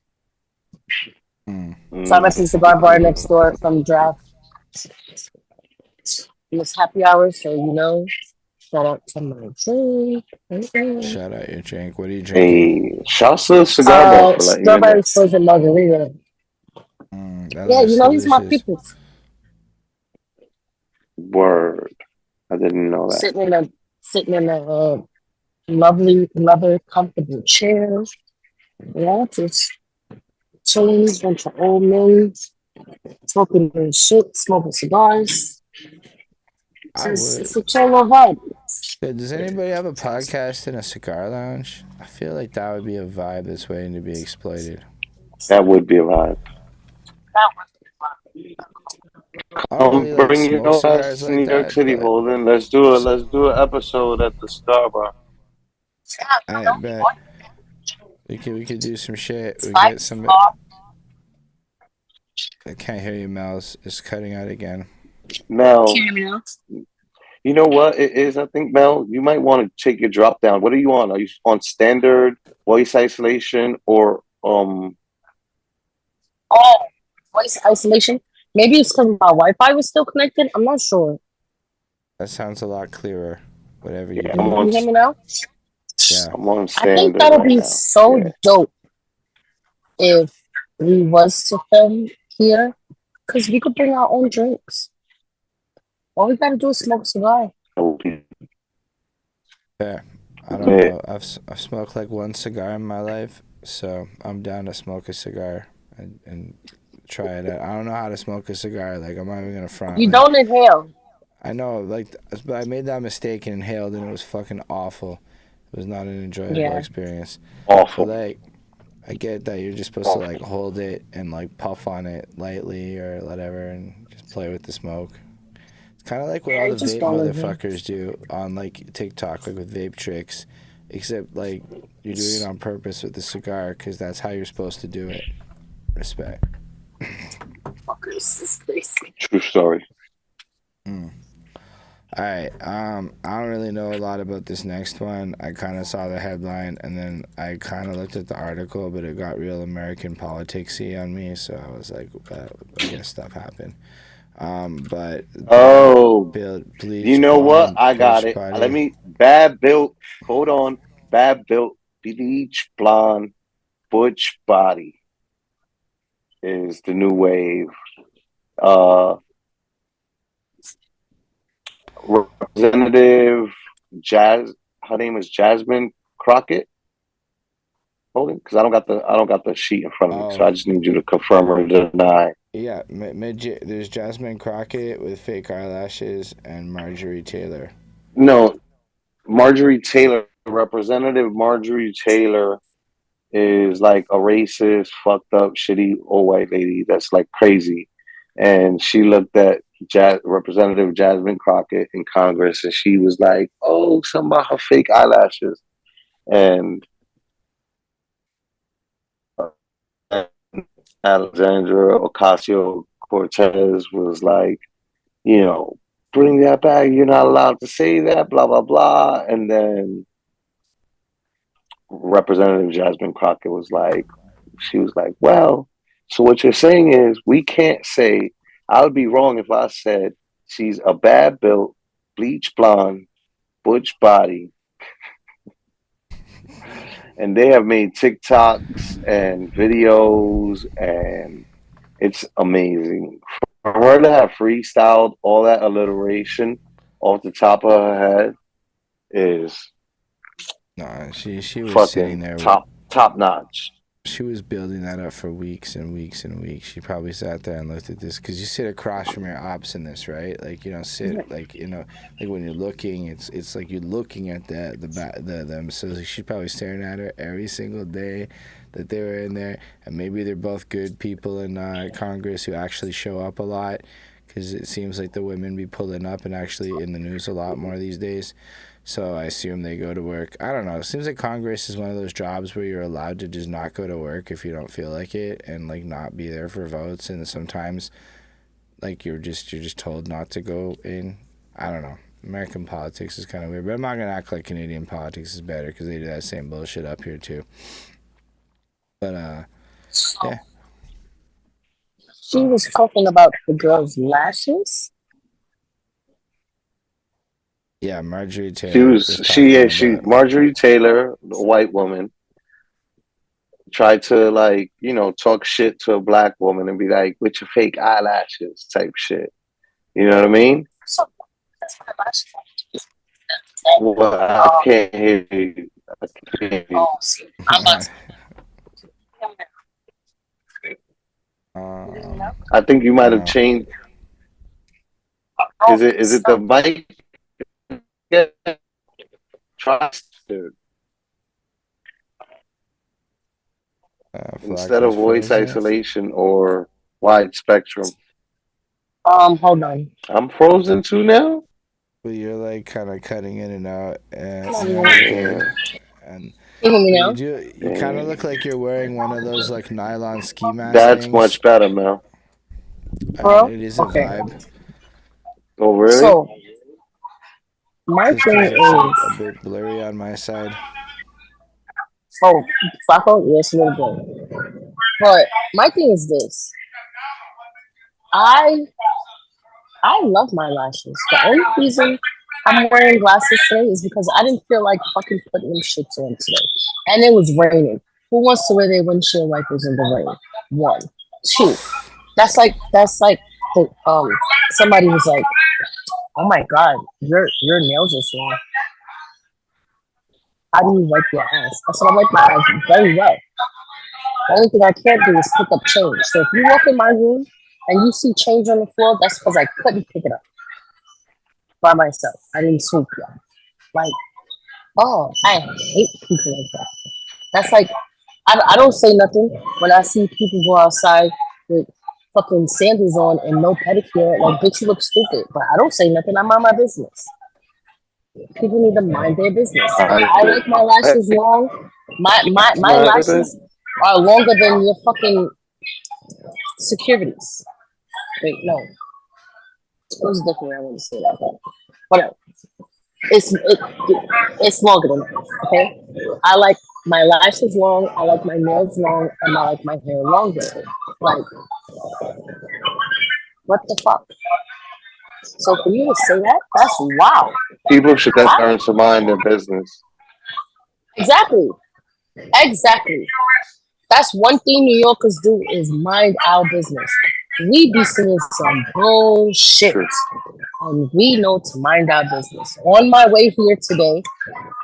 Hmm. So I'm at the cigar bar next door from Draft. It's happy hour, so shout out to my drink. Mm-mm. Shout out your drink. What are you drinking? Hey, shouts to the cigar bar for letting you in Strawberry there. frozen margarita. That Yeah, looks he's my delicious. people. Word. I didn't know that. Sitting in a lovely leather comfortable chair. Yeah, just chilling, bunch of old men, smoking their shit, smoking cigars. I It's would. a chill little vibe. Yeah, does anybody have a podcast in a cigar lounge? I feel like that would be a vibe that's waiting to be exploited. That would be a vibe. I don't Come really like bring smoke your cigars ass to like New York that, City, but Holden. Let's do it. Let's do an episode at the cigar bar. I bet we could do some shit. We get some. I can't hear you, Mouse. It's cutting out again. Mel, You know what it is? I think, Mel, you might want to take your drop down. What are you on? Are you on standard voice isolation or Oh, voice isolation. Maybe it's because my Wi-Fi was still connected. I'm not sure. That sounds a lot clearer. Whatever you Yeah, do. You hear me now? Yeah. I'm on I think standard that'll right be now. so Yeah. dope if we was to film here, because we could bring our own drinks. All we gotta do is smoke a cigar. That would be Yeah. I don't know. I've smoked like one cigar in my life, so I'm down to smoke a cigar and try it out. I don't know how to smoke a cigar. Like, I'm not even gonna front. You Like, don't inhale. I know, like, but I made that mistake and inhaled, and it was fucking awful. It was not an enjoyable experience. awful. But, like, I get that you're just supposed to, like, hold it and, like, puff on it lightly or whatever and just play with the smoke. It's kind of like what all the just vape don't motherfuckers do on, like, TikTok, like, with vape tricks. Except, like, you're doing it on purpose with the cigar because that's how you're supposed to do it. Respect. Fuckers, it's crazy. True story. All right. I don't really know a lot about this next one. I kind of saw the headline and then I kind of looked at the article, but it got real American politics-y on me, so I was like, I guess stuff happened. But Bleach, you know what? blonde, I got Butch it. body. Let me bad built. Hold on, bad built. Bleach blonde, Butch body is the new wave. Representative her name is Jasmine Crockett. Holding, because I don't got the sheet in front of me, so I just need you to confirm or deny. Yeah, there's Jasmine Crockett with fake eyelashes and Marjorie Taylor. No, Marjorie Taylor, Representative Marjorie Taylor is like a racist, fucked up, shitty old white lady that's like crazy. And she looked at Representative Jasmine Crockett in Congress and she was like, oh, something about her fake eyelashes. And Alexandra Ocasio-Cortez was like, you know, bring that back. You're not allowed to say that, blah, blah, blah. And then Representative Jasmine Crockett was like, well, so what you're saying is we can't say, I would be wrong if I said she's a bad built, bleach blonde, butch body. And they have made TikToks and videos, and it's amazing. For her to have freestyled all that alliteration off the top of her head is she was fucking sitting there top notch. She was building that up for weeks and weeks and weeks. She probably sat there and looked at this because you sit across from your ops in this, right? Like, you know, like when you're looking, it's like you're looking at them. So she's probably staring at her every single day that they were in there. And maybe they're both good people in Congress who actually show up a lot, because it seems like the women be pulling up and actually in the news a lot more these days. So I assume they go to work. I don't know. It seems like Congress is one of those jobs where you're allowed to just not go to work if you don't feel like it and like not be there for votes. And sometimes like you're just told not to go in. I don't know. American politics is kind of weird, but I'm not going to act like Canadian politics is better because they do that same bullshit up here too. But yeah. She was talking about the girl's lashes. Yeah, Marjorie Taylor. Marjorie Taylor, the white woman, tried to like, you know, talk shit to a black woman and be like, with your fake eyelashes type shit. You know what I mean? So that's what lashes Well, I can't hear you. Oh, see, I'm about I think you might have changed. Is it the mic? Trusted. Instead of voice isolation or wide spectrum. Hold on. I'm frozen too now? But you're like kind of cutting in and out, and you kind of look like you're wearing one of those like nylon ski masks. That's much better, Mel. I mean, it is a vibe. Oh, really? So, My Just thing because it's like is, a bit blurry on my side. oh, Flacco, yes, a little bit. But my thing is this: I I love my lashes. The only reason I'm wearing glasses today is because I didn't feel like fucking putting them shits on today, and it was raining. Who wants to wear their windshield wipers in the rain? One, two. That's like the, somebody was like, "Oh my god, your nails are so long. How do you wipe your ass?" I said, "I wipe my ass very well. The only thing I can't do is pick up change. So if you walk in my room and you see change on the floor, that's because I couldn't pick it up by myself. I didn't sweep you. Like, oh, I hate people like that. That's like, I don't say nothing when I see people go outside with fucking sandals on and no pedicure. Like, bitch, you look stupid. But I don't say nothing. I mind my business. People need to mind their business. I like my lashes long. My lashes are longer than your fucking securities. Wait, no. It was different. I want to say that. But whatever. It's longer than that. Okay. I like my lashes long. I like my nails long, and I like my hair longer. Like, what the fuck? So for you to say that, that's wow. People should learn to mind their business. Exactly. Exactly. That's one thing New Yorkers do is mind our business. We be seeing some bullshit, and we know to mind our business. On my way here today,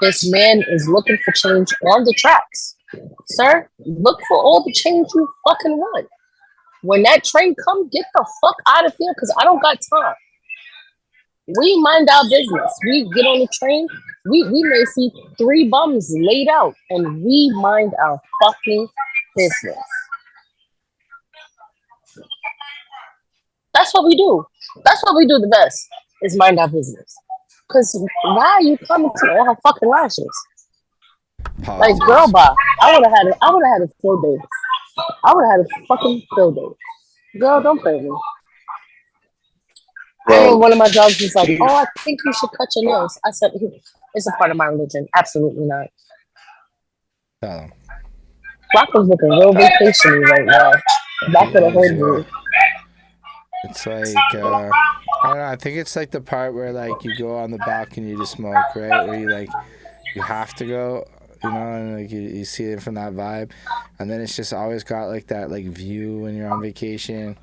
this man is looking for change on the tracks. Sir, look for all the change you fucking want. When that train come, get the fuck out of here, because I don't got time. We mind our business. We get on the train. We may see 3 bums laid out, and we mind our fucking business. That's what we do. That's what we do the best, is mind our business. Because why are you coming to all her fucking lashes? Like, girl, bye. I would have had a field day. I would have had a fucking field day. Girl, don't play with me. I know one of my jobs was like, "Oh, I think you should cut your nails." I said, "It's a part of my religion." Absolutely not. Rock was looking real vacation right now. Back of the whole group. It's like I don't know. I think it's like the part where like you go on the balcony to smoke, right? Where you have to go, you know, and like you see it from that vibe, and then it's just always got like that like view when you're on vacation.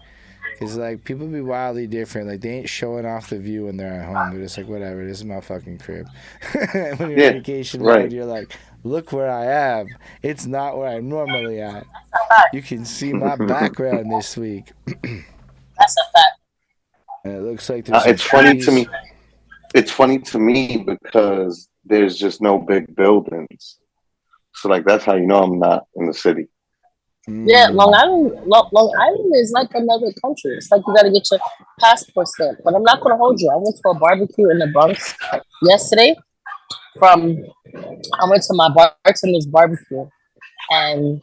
Cause like people be wildly different. Like they ain't showing off the view when they're at home. They're just like, whatever, this is my fucking crib. When you're on vacation mode, you're like, look where I am. It's not where I'm normally at. You can see my background this week. That's a fact. And it looks like there's it's funny to me. It's funny to me because there's just no big buildings. So like that's how you know I'm not in the city. Yeah, Long Island is like another country. It's like you got to get your passport stamp. But I'm not going to hold you. I went to a barbecue in the Bronx yesterday. I went to my bartender's barbecue, and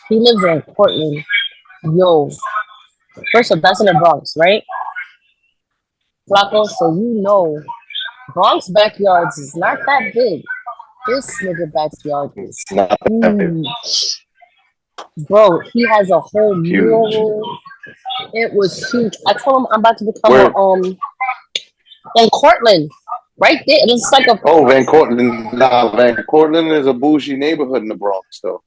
he lives in Portland. Yo, first of all, that's in the Bronx, right? Flacco, so you know, Bronx backyards is not that big. This nigga backyard is huge. Bro, he has a whole mural. It was huge. I told him I'm about to become in Cortland, right there. It's like Van Cortland. Nah, Van Cortland is a bougie neighborhood in the Bronx, though.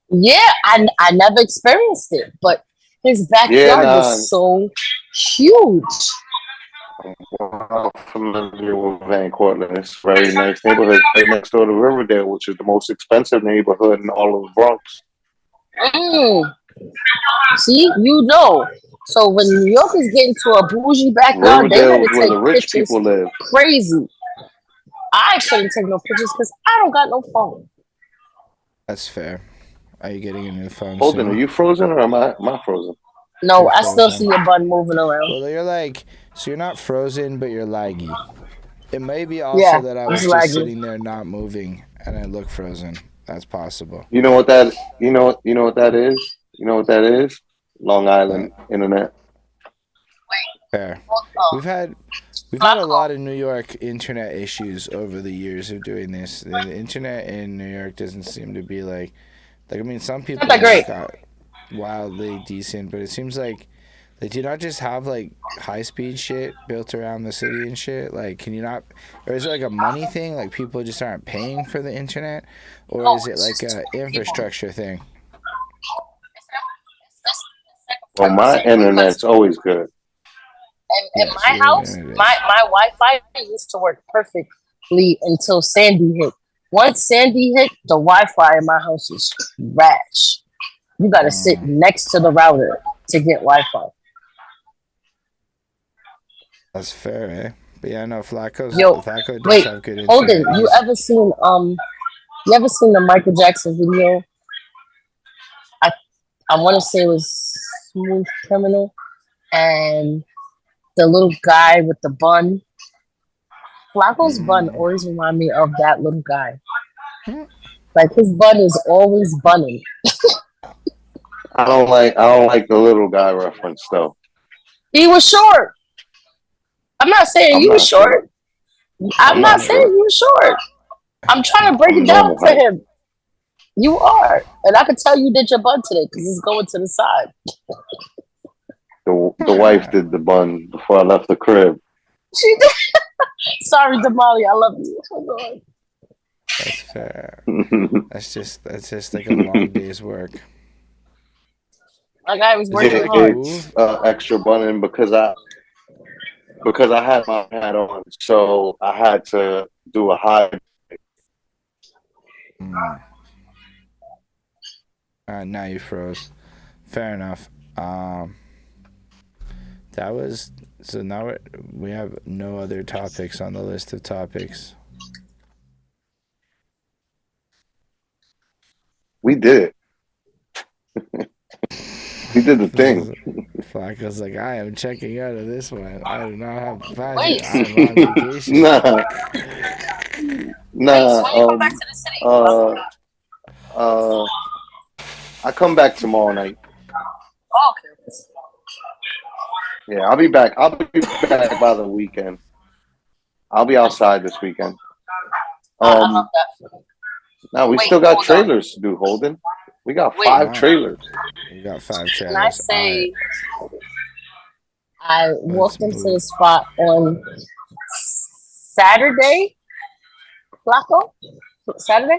Yeah, I never experienced it, but his backyard is so huge. I'm familiar with Van Cortland. It's a very nice neighborhood right next door to Riverdale, which is the most expensive neighborhood in all of the Bronx. See, you know. So when New York is getting to a bougie backyard, they had to take the rich pictures. People live. Crazy. I couldn't take no pictures because I don't got no phone. That's fair. Are you getting a new phone? Hold on, are you frozen or am I frozen? No, I still see your button moving around. Well, you're like, so you're not frozen, but you're laggy. It may be also that I was just sitting there not moving and I look frozen. That's possible. You know what that is? You know what that is? Long Island internet. Fair. We've We've had a lot of New York internet issues over the years of doing this. The internet in New York doesn't seem to be like I mean, some people got wildly decent, but it seems like they do not just have like high speed shit built around the city and shit. Like, can you not, or is it like a money thing? Like people just aren't paying for the internet, or is it like a infrastructure thing? Well, my internet's always good. And in my house, my Wi-Fi used to work perfectly until Sandy hit. Once Sandy hit, the Wi-Fi in my house is trash. You gotta sit next to the router to get Wi-Fi. That's fair, eh? But yeah, no, Flacco does have good internet. Hold it. You ever seen the Michael Jackson video? I want to say it was Smooth Criminal, and the little guy with the bun. Flacco's bun always remind me of that little guy. Like his bun is always bunning. I don't like the little guy reference though. He was short. I'm not saying you were short. I'm not saying you were short. I'm trying to break it down for him. You are, and I can tell you did your bun today because it's going to the side. The wife did the bun before I left the crib. She did. Sorry, Damali, I love you. Oh, God. That's fair. That's just like a long day's work. Like I was working hard. It's extra bunning because I had my hat on, so I had to do a high. Now you froze. Fair enough. That was so. Now we have no other topics on the list of topics. We did it. We did the thing. Flacco's like, I am checking out of this one. I do not have the passion. Wait. I'm on vacation. Nah. So when you come back to the city, I come back tomorrow night. oh, okay. Yeah, I'll be back. I'll be back by the weekend. I'll be outside this weekend. I love that. Now we still got trailers to do, Holden. We got 5 trailers. We got 5 trailers. Can I say, I walked into the spot on Saturday, Flacco? Saturday?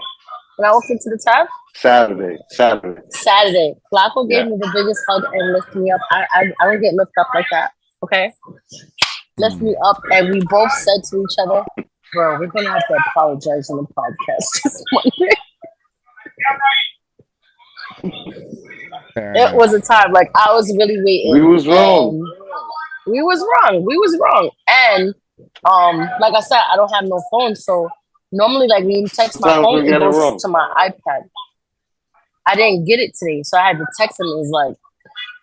When I walked into the tab? Saturday. Flacco gave me the biggest hug and lifted me up. I don't get lifted up like that, okay? Lift me up, and we both said to each other, bro, we're going to have to apologize on the podcast this Monday. It was a time, like, I was really waiting. We was wrong. And, like I said, I don't have no phone, so normally, like, when you text my phone, it goes to my iPad. I didn't get it today, so I had to text him. It was like,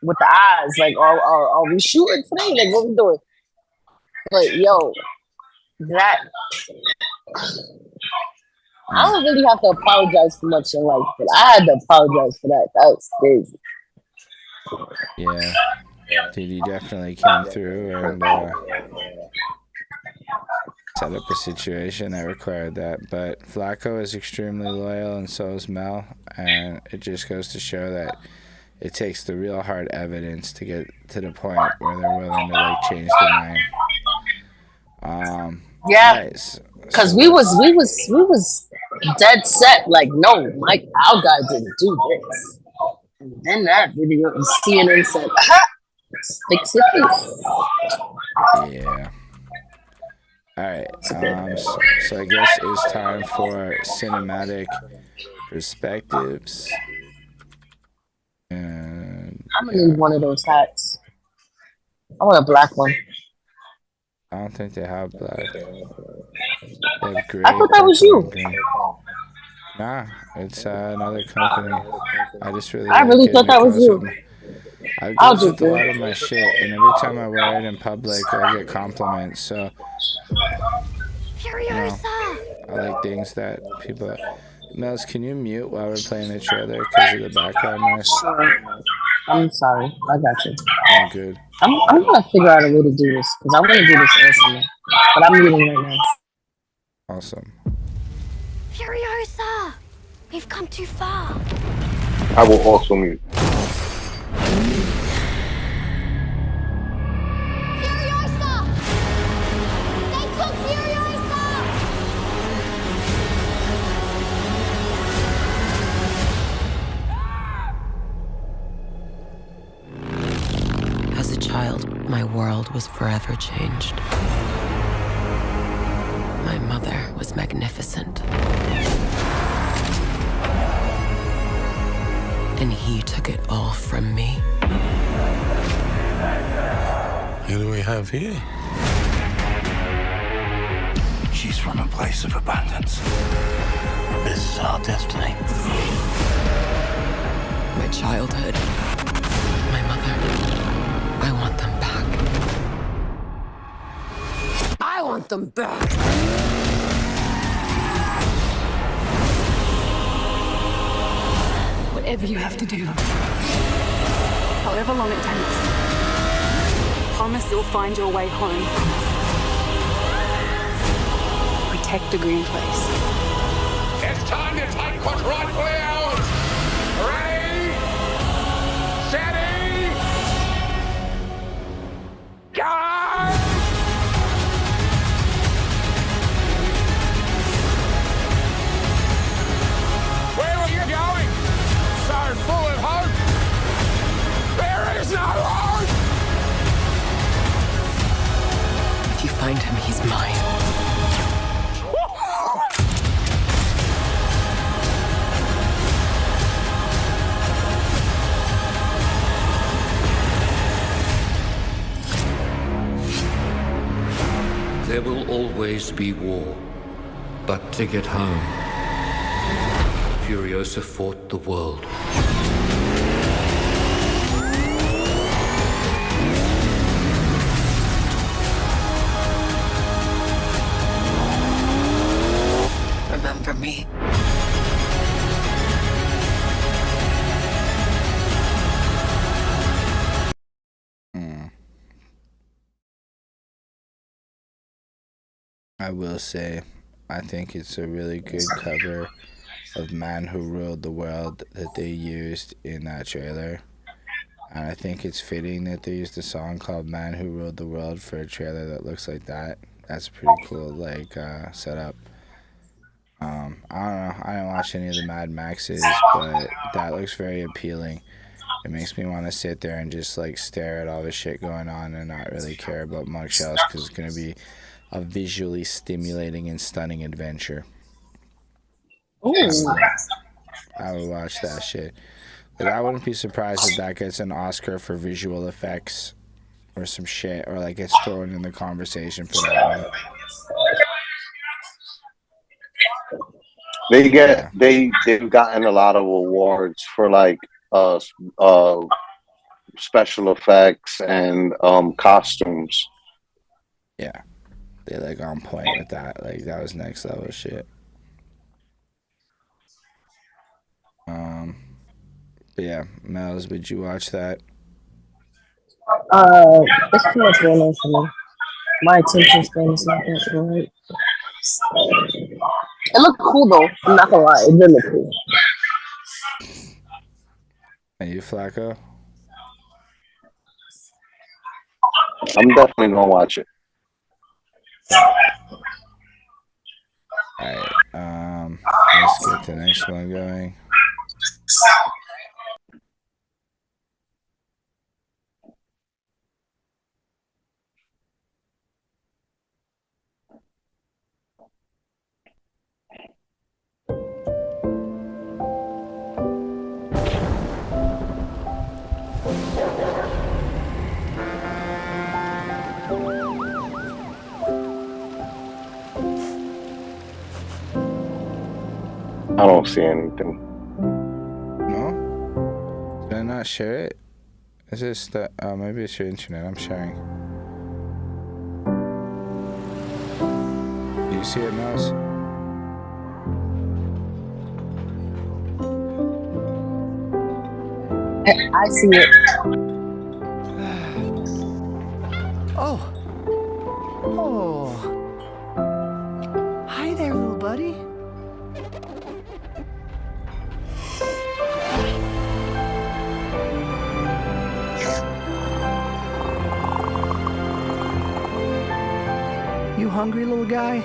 with the eyes, like, are we shooting today? Like, what we doing? But, yo, that... I don't really have to apologize for much in life, but I had to apologize for that. That was crazy. Yeah. Diddy definitely came through and set up a situation that required that. But Flacco is extremely loyal, and so is Mel. And it just goes to show that it takes the real hard evidence to get to the point where they're willing to like change their mind. Yeah, because we was dead set. Like, no, our guy didn't do this. And then that video, CNN said, fix your face. Yeah. All right. So I guess it's time for cinematic perspectives. And I'm gonna need one of those hats. I want a black one. I don't think they have black. They have gray, I thought that was you. Nah, it's another company. I really thought that was you. I go with a lot of my shit, and every time I wear it in public, I get compliments. So, Furosa! I like things that people. Mels, can you mute while we're playing the trailer because of the background noise? Sure. I'm sorry. I got you. I'm good. I'm gonna figure out a way to do this because I want to do this ASMR. but I'm muting right now. Awesome. Furiosa! We've come too far. I will also mute. Furiosa! They took Furiosa! As a child, my world was forever changed. My mother was magnificent. And he took it all from me. Who do we have here? She's from a place of abundance. This is our destiny. My childhood, my mother, I want them back. I want them back. Whatever you have to do, however long it takes, promise you'll find your way home. Protect the green place. It's time to take what's rightfully ours. Ready? Steady? Go! Where are you going? So full of hope. There is no hope. If you find him, he's mine. There will always be war, but to get home, Furiosa fought the world. Remember me. I will say, I think it's a really good cover of Man Who Ruled the World that they used in that trailer. And I think it's fitting that they used a song called Man Who Ruled the World for a trailer that looks like that. That's pretty cool, like, setup. I don't know, I didn't watch any of the Mad Maxes, but that looks very appealing. It makes me want to sit there and just, like, stare at all the shit going on and not really care about much else, because it's going to be a visually stimulating and stunning adventure. I would watch that shit. But I wouldn't be surprised if that gets an Oscar for visual effects or some shit, or like gets thrown in the conversation for that one. They've gotten a lot of awards for like special effects and costumes. Yeah. They like on point with that. Like that was next level shit. But yeah, Mel's, would you watch that? It's too much going on for me. My attention span is not that right. It looked cool though. I'm not gonna lie, it did look cool. And you, Flacco? I'm definitely gonna watch it. Alright, let's get the next one going. I don't see anything. No? Did I not share it? Is this the... Oh, maybe it's your internet. I'm sharing. Do you see it, Mouse? I see it. Oh. hungry, little guy?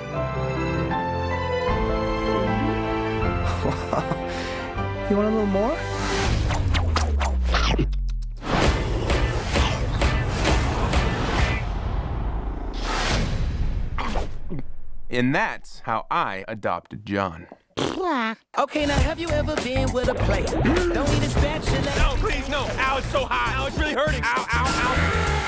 You want a little more? And that's how I adopted John. Okay, now have you ever been with a plate? Don't need a spatula. No, please, no. Ow, it's so hot. Ow, it's really hurting. Ow, ow,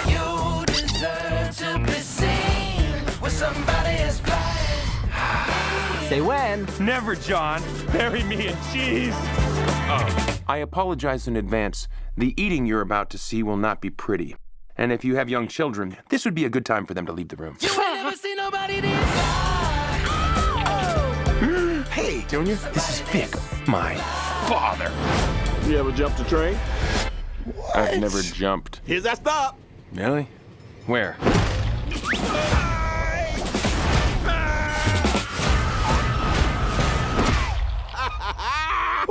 You deserve to be seen with somebody as fly. Say when? ow. Never, John. Bury me in cheese. Oh. I apologize in advance. The eating you're about to see will not be pretty. And if you have young children, this would be a good time for them to leave the room. You ain't never seen nobody this. Hey, Junior, this is Vic, my father. You ever jumped a train? What? I've never jumped. Here's that stop. Really? Where?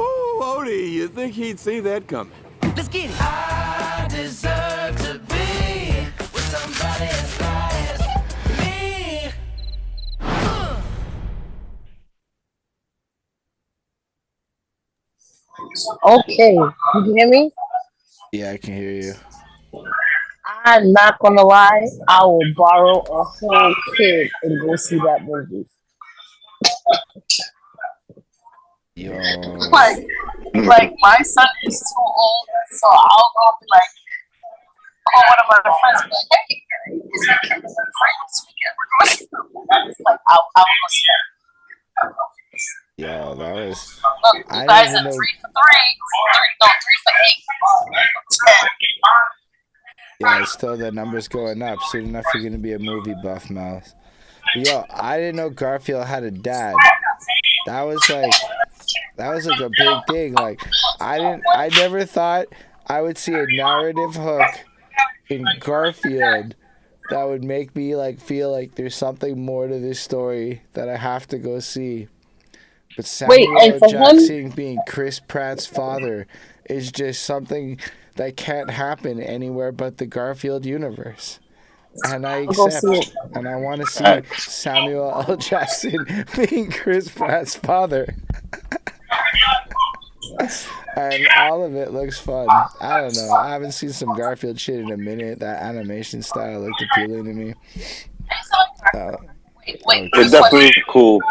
Oh, Odie, you think he'd see that coming? Let's get it. I deserve to be with somebody as fly as me. Okay, you can hear me? Yeah, I can hear you. I'm not gonna lie, I will borrow a whole kid and go see that movie. Yo. Like my son is too old, so I'll go be like, call one of my friends and be like, hey, is your kid free this weekend? It's like, I'll go see that. Yo, that was. Look, you I guys didn't are know. 3 for 3. No, 3 for 8. 10. Yeah, still the numbers going up. Soon enough, you're gonna be a movie buff, Mouse. Yo, I didn't know Garfield had a dad. That was like a big thing. Like, I never thought I would see a narrative hook in Garfield that would make me like feel like there's something more to this story that I have to go see. But Samuel Jackson being Chris Pratt's father is just something that can't happen anywhere but the Garfield universe. And I accept, and I want to see Samuel L. Jackson being Chris Pratt's father. And all of it looks fun. I don't know. I haven't seen some Garfield shit in a minute. That animation style looked appealing to me. It's definitely cool.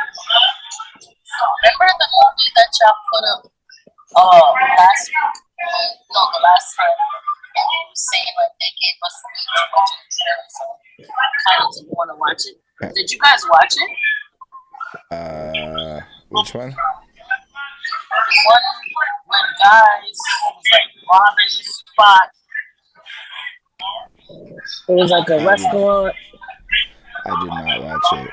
Remember the movie that y'all put up last week? No, the last time. And you were saying like they gave us way too much of the trailer, so kind of didn't want to watch it. Did you guys watch it? Which one? The one when guys was like robbing the spot. It was like a restaurant. I did not watch it.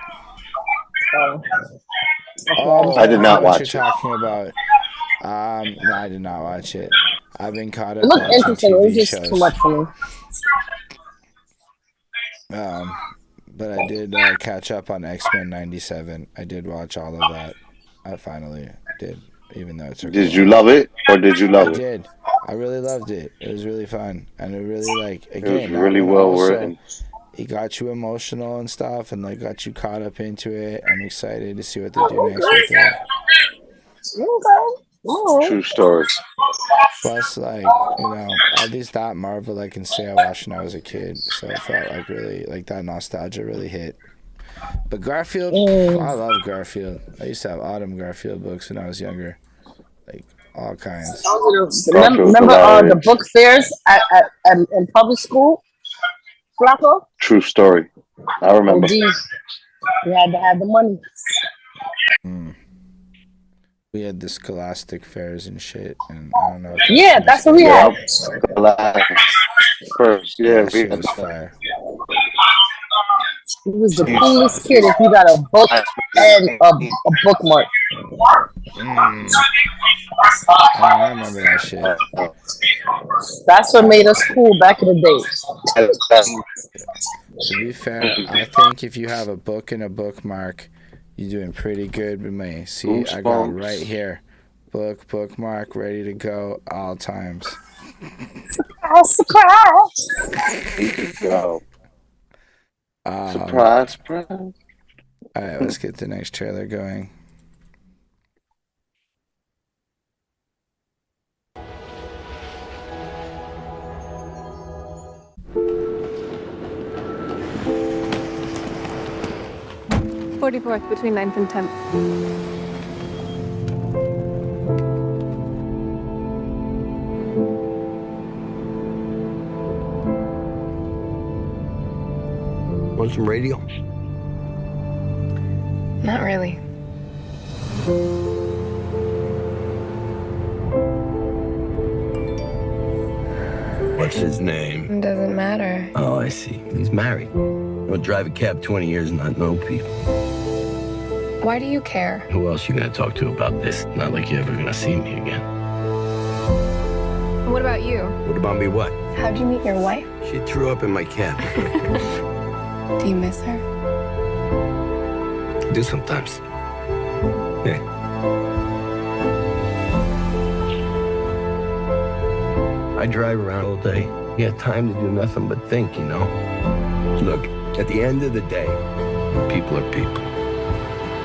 I did not watch what you're talking about. No, I did not watch it. I've been caught up. It looked interesting. It was TV just shows. too much for me. But I did catch up on X-Men '97. I did watch all of that. I finally did, even though it took. Did you love it, or did you love it? I did. I really loved it. It was really fun, and it really It was really that one well also, written. It got you emotional and stuff, and like got you caught up into it. I'm excited to see what they do next with that. True story. Plus, like, you know, at least that Marvel I can say I watched when I was a kid, so it felt like really, like that nostalgia really hit. But Garfield, I love Garfield. I used to have Autumn Garfield books when I was younger, like all kinds. Remember the book fairs in public school? Flacco? True story. I remember. Oh, geez. You had to have the money. We had the Scholastic fairs and shit, and I don't know. Yeah, that's what we had. First, yeah, that shit was fire. He was the coolest kid if you got a book and a bookmark. I remember that shit. That's what made us cool back in the day. To be fair, I think if you have a book and a bookmark, you're doing pretty good with me. See, I got it right here. Bookmark, ready to go all times. Surprise! Surprise, surprise. All right, let's get the next trailer going. .44th between 9th and 10th. Want some radio? Not really. What's his name? It doesn't matter. Oh, I see. He's married. I'll drive a cab 20 years and not know people. Why do you care? Who else you gonna talk to about this? Not like you're ever gonna see me again. What about you? What about me what? How'd you meet your wife? She threw up in my cab. Do you miss her? I do sometimes. Yeah. I drive around all day. You got time to do nothing but think, you know? Look, at the end of the day, people are people.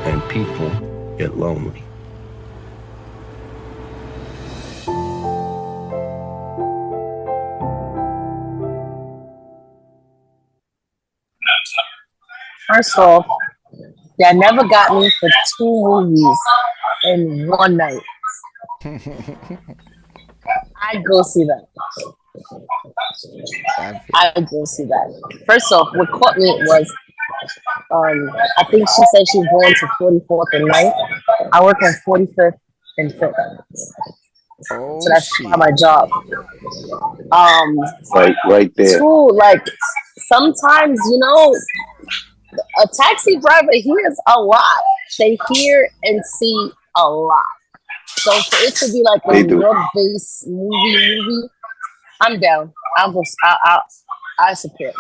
And people get lonely. First off, that never got me for 2 movies in one night. I'd go see that. I'd go see that. First off, what caught me was, I think she said she was going to 44th and 9th. I work on 45th and 5th. Oh, so that's my job. Right there. Two, like, sometimes, you know, a taxi driver hears a lot. They hear and see a lot. So for it to be like a web-based movie, I'm down. I support,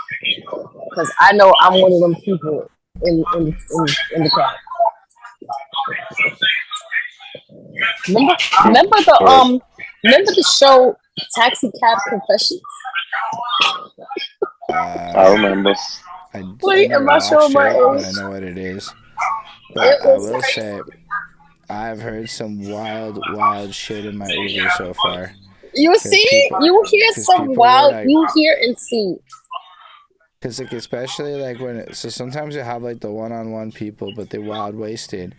because I know I'm one of them people in the crowd. Remember the show Taxi Cab Confessions? I remember. Wait, am I showing my age? I know what it is. But I will say, I've heard some wild shit in my Uber so far. You see? You hear some wild, like, you hear and see. Because, like, especially, like, so sometimes you have, like, the one-on-one people, but they're wild wasted.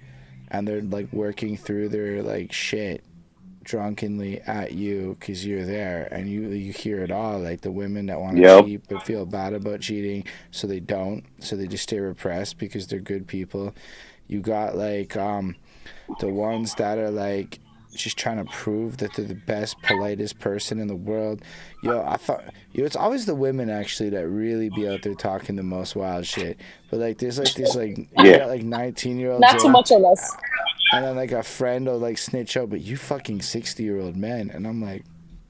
And they're, like, working through their, like, shit drunkenly at you because you're there. And you hear it all. Like, the women that want to cheat but feel bad about cheating, so they don't. So they just stay repressed because they're good people. You got, like, the ones that are, like, just trying to prove that they're the best, politest person in the world. It's always the women, actually, that really be out there talking the most wild shit. But, like, there's, like, this, like, you got, like, 19-year-olds. Not too much on us. And then, like, a friend will, like, snitch out, but you fucking 60-year-old men. And I'm like,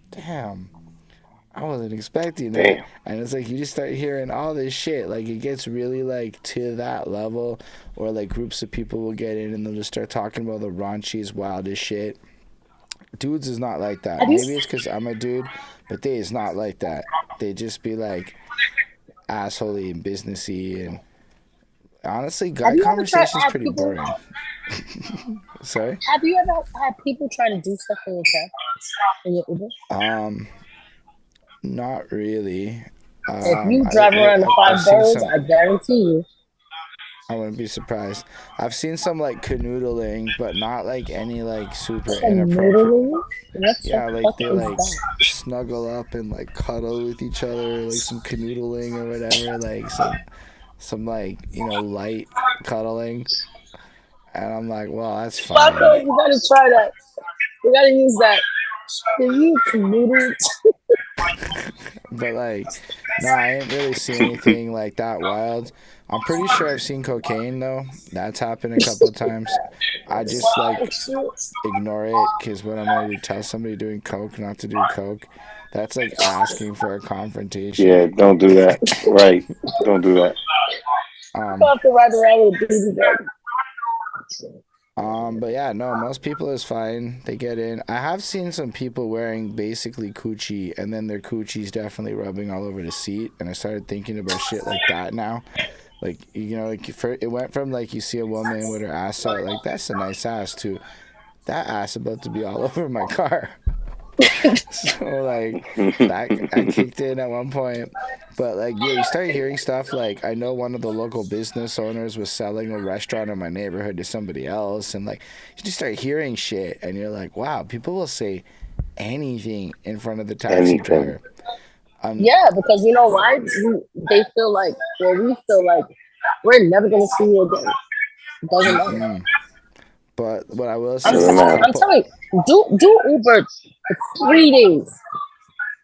damn, I wasn't expecting that. Damn. And it's like, you just start hearing all this shit. Like, it gets really, like, to that level. Or, like, groups of people will get in and they'll just start talking about the raunchiest, wildest shit. Dudes is not like that. Maybe it's because I'm a dude, but they is not like that. They just be, like, assholey and businessy. And honestly, guy conversation is pretty boring. Sorry? Have you ever had people trying to do stuff in your cab? In your Uber? Not really. If you drive around the 5 boroughs, I guarantee you. I wouldn't be surprised. I've seen some, like, canoodling, but not, like, any, like, super inappropriate. Yeah, like, they, like, snuggle up and, like, cuddle with each other, like, some canoodling or whatever, like, some like, you know, light cuddling. And I'm like, well, that's fine. You gotta try that. You gotta use that. Can you canoodle? But, like, no, I ain't really seen anything like that wild. I'm pretty sure I've seen cocaine, though. That's happened a couple of times. I just, like, ignore it, because when I'm ready to tell somebody doing coke not to do coke, that's, like, asking for a confrontation. Yeah, don't do that. Right. Don't do that. You have to ride around with a busy bag. But yeah, no, most people is fine. They get in. I have seen some people wearing basically coochie, and then their coochie's definitely rubbing all over the seat, and I started thinking about shit like that now. Like, you know, like it went from like you see a woman with her ass out, like that's a nice ass, to that ass about to be all over my car. So like that kicked in at one point. But like, yeah, you start hearing stuff like, I know one of the local business owners was selling a restaurant in my neighborhood to somebody else, and like you just start hearing shit and you're like, wow, people will say anything in front of the taxi driver. Yeah, because you know why? They feel like, well, we feel like we're never gonna see you again. It doesn't matter. But what I will say, I'm telling you, do Uber for 3 days.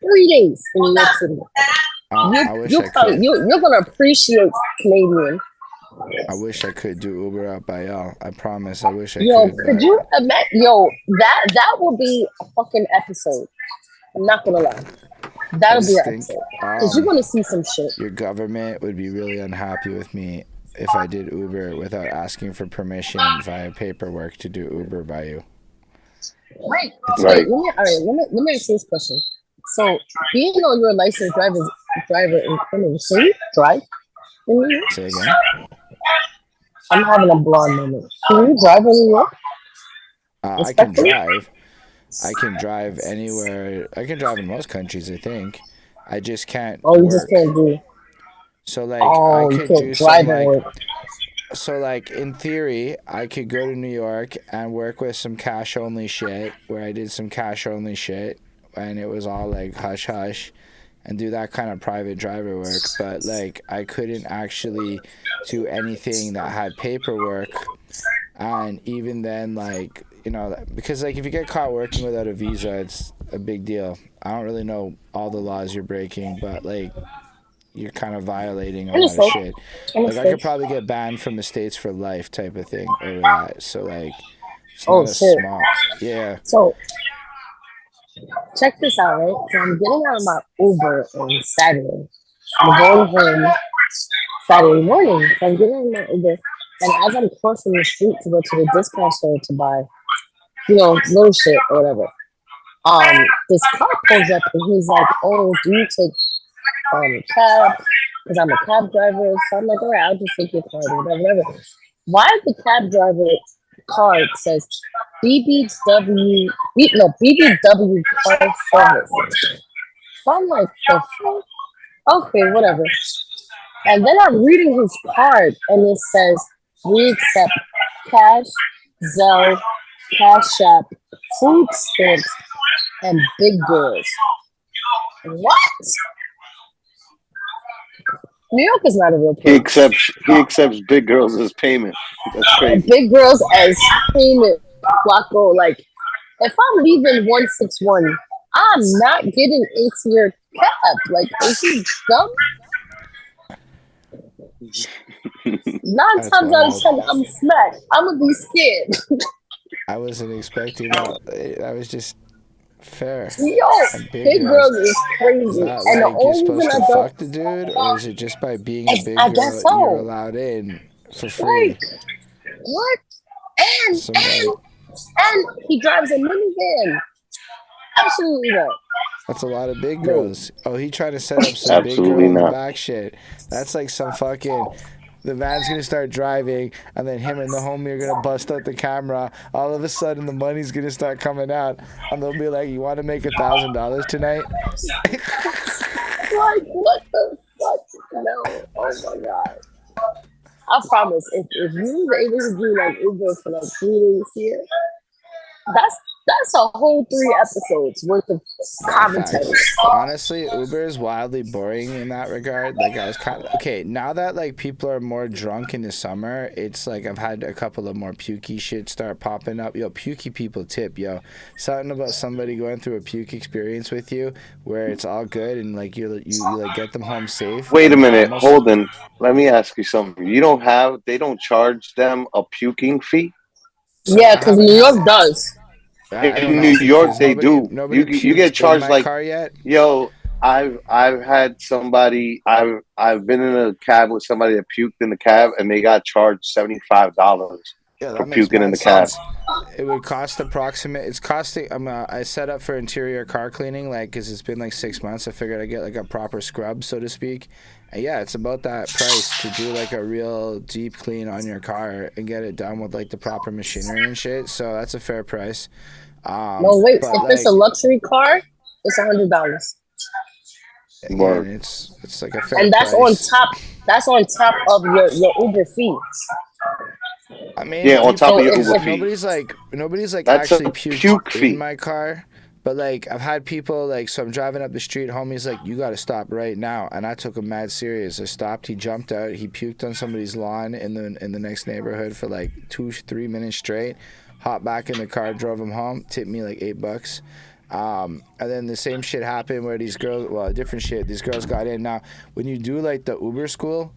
3 days in New York City. I wish I could. You're gonna appreciate Canadian. I wish I could do Uber out by y'all. I promise. I wish I Yo, could. could you imagine? Yo, that would be a fucking episode. I'm not gonna lie. That'll be an episode. Because you're gonna see some shit. Your government would be really unhappy with me if I did Uber without asking for permission via paperwork to do Uber by you. Wait, let me ask you this question. So, do you know you're a licensed driver in Canada? So you drive in New York? Say again? I'm having a blonde moment. Can you drive in New York? I can drive. I can drive anywhere. I can drive in most countries, I think. I just can't. Oh, you just can't do. So like, I could can't do drive some, and like, work. so like in theory, I could go to New York and work with some cash only shit, where I did some cash only shit, and it was all like hush hush, and do that kind of private driver work. But like, I couldn't actually do anything that had paperwork, and even then, like, you know, because like if you get caught working without a visa, it's a big deal. I don't really know all the laws you're breaking, but like, you're kind of violating a lot of shit. Like, I could probably get banned from the States for life type of thing over that. So like, it's not a small. Yeah. So check this out, right? So I'm getting out of my Uber on Saturday. I'm going home Saturday morning. So I'm getting out of my Uber, and as I'm crossing the street to go to the discount store to buy, you know, little shit or whatever, this cop pulls up and he's like, "Oh, do you take cabs?" Because I'm a cab driver. So I'm like, "All right, I'll just take your card," whatever. Why the cab driver card says BBW car service? So I'm like, the fuck? Okay, whatever. And then I'm reading his card and it says, "We accept cash, Zelle, Cash App, food stamps, and big girls." What? New York is not a real place. He accepts big girls as payment. That's crazy. Big girls as payment, Flacco. Like, if I'm leaving 161, I'm not getting into your cab. Like, is he dumb? 9 times out of 10, I'm smacked. I'm gonna be scared. I wasn't expecting that. I was just fair. Yo, big girls is crazy. Not and like the you're only reason supposed I to don't, fuck the dude, or is it just by being a big I girl guess so. you're allowed in for free? Like, what? And he drives a minivan. Absolutely not. That's a lot of big girls. Oh, he tried to set up some big girl in the back shit. That's like some fucking... The van's gonna start driving, and then him and the homie are gonna bust out the camera. All of a sudden, the money's gonna start coming out, and they'll be like, "You want to make $1,000 tonight?" Like, what the fuck? No. Oh my god. I promise, if you were able to do like Uber for like 3 days here, that's a whole 3 episodes worth of commentary. Honestly, Uber is wildly boring in that regard. Like, I was kind of okay now that like people are more drunk in the summer. It's like I've had a couple of more pukey shit start popping up. Yo, pukey people tip. Yo, something about somebody going through a puke experience with you where it's all good and like you like get them home safe. Wait a minute, hold on. Let me ask you something. They don't charge them a puking fee? Yeah, because New York does. In New York, they do. You get charged like, yo, I've had somebody. I've been in a cab with somebody that puked in the cab, and they got charged $75 for puking in the cab. It would cost approximate. It's costing. I set up for interior car cleaning, like, cause it's been like 6 months. I figured I'd get like a proper scrub, so to speak. And yeah, it's about that price to do like a real deep clean on your car and get it done with like the proper machinery and shit. So that's a fair price. No, wait. If it's a luxury car, it's $100. Again, it's like a fair And that's price. on top. That's on top of your Uber fees. I mean, Yeah, on top of your it's Uber fee. Nobody's like That's a actually puke puked fee. in my car. But like I've had people like, so I'm driving up the street, homie's like, you gotta stop right now, and I took him mad serious. I stopped, he jumped out, he puked on somebody's lawn in the next neighborhood for like 2-3 minutes straight. Hopped back in the car, drove him home, tipped me like $8. And then the same shit happened where these girls, well, different shit. These girls got in. Now, when you do like the Uber school,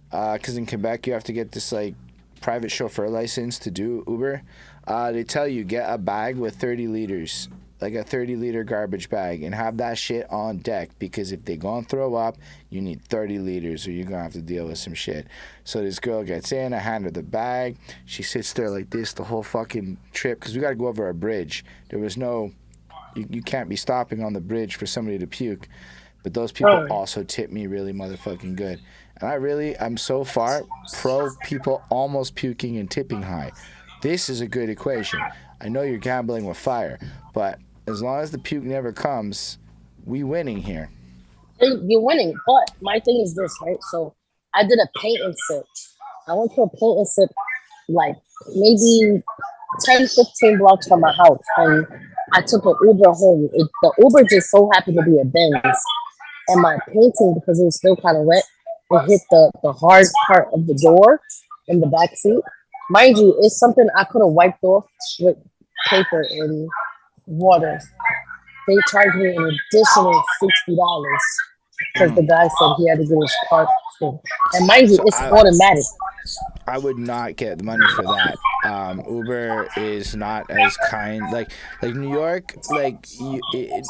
because in Quebec you have to get this like private chauffeur license to do Uber. They tell you get a bag with 30 liters, like a 30-liter garbage bag, and have that shit on deck, because if they gonna throw up, you need 30 liters or you're gonna have to deal with some shit. So this girl gets in, I hand her the bag. She sits there like this the whole fucking trip, because we gotta go over a bridge. There was no, you can't be stopping on the bridge for somebody to puke. But those people also tip me really motherfucking good. And I'm so far pro people almost puking and tipping high. This is a good equation. I know you're gambling with fire, but as long as the puke never comes, we winning here. You're winning, but my thing is this, right? So I did a paint and sip. I went to a paint and sip like maybe 10, 15 blocks from my house, and I took an Uber home. The Uber just so happened to be a Benz, and my painting, because it was still kind of wet, it hit the hard part of the door in the back seat. Mind you, it's something I could have wiped off with paper and water. They charged me an additional $60 because the guy said he had to get his car thing. And mind you, it's automatic. I would not get the money for that. Uber is not as kind. Like New York, like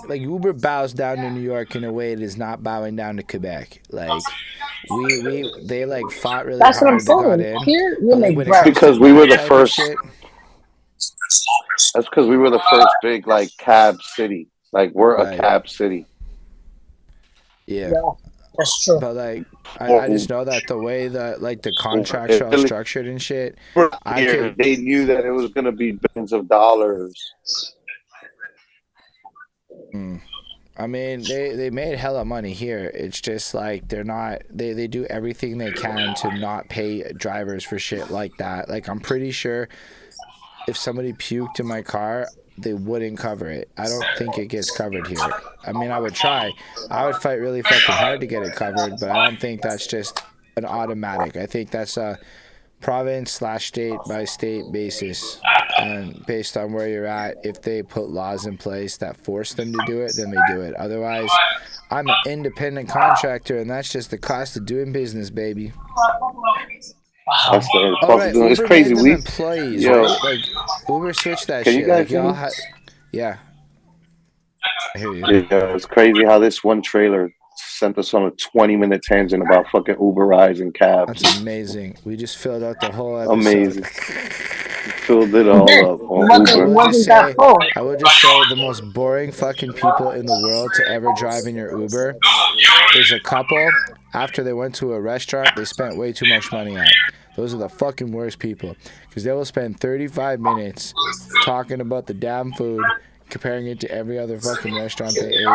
Uber bows down to New York in a way it is not bowing down to Quebec. Like they like fought really That's hard. what I'm saying. They got in. Here, you make That's because we were the first. That's because we were the first big like cab city. Like we're a cab city. Yeah. That's true. But like, I just know that the way that like the contracts are all structured and shit. They knew that it was gonna be billions of dollars. I mean, they made hella money here. It's just like they're not. They do everything they can to not pay drivers for shit like that. Like I'm pretty sure if somebody puked in my car, they wouldn't cover it. I don't think it gets covered here. I mean, I would try. I would fight really fucking hard to get it covered, but I don't think that's just an automatic. I think that's a province/state by state basis, and based on where you're at, if they put laws in place that force them to do it, then they do it. Otherwise, I'm an independent contractor, and that's just the cost of doing business, baby. That's the cost of doing. It's crazy. We employees, right? Like Uber switched that shit. You guys yeah. I hear you. Yeah, it's crazy how this one trailer sent us on a 20-minute tangent about fucking Uber rides and cabs. That's amazing. We just filled out the whole episode. Amazing. Filled it all up. I would just say the most boring fucking people in the world to ever drive in your Uber is a couple. After they went to a restaurant they spent way too much money at. Those are the fucking worst people, because they will spend 35 minutes talking about the damn food, comparing it to every other fucking restaurant they ate,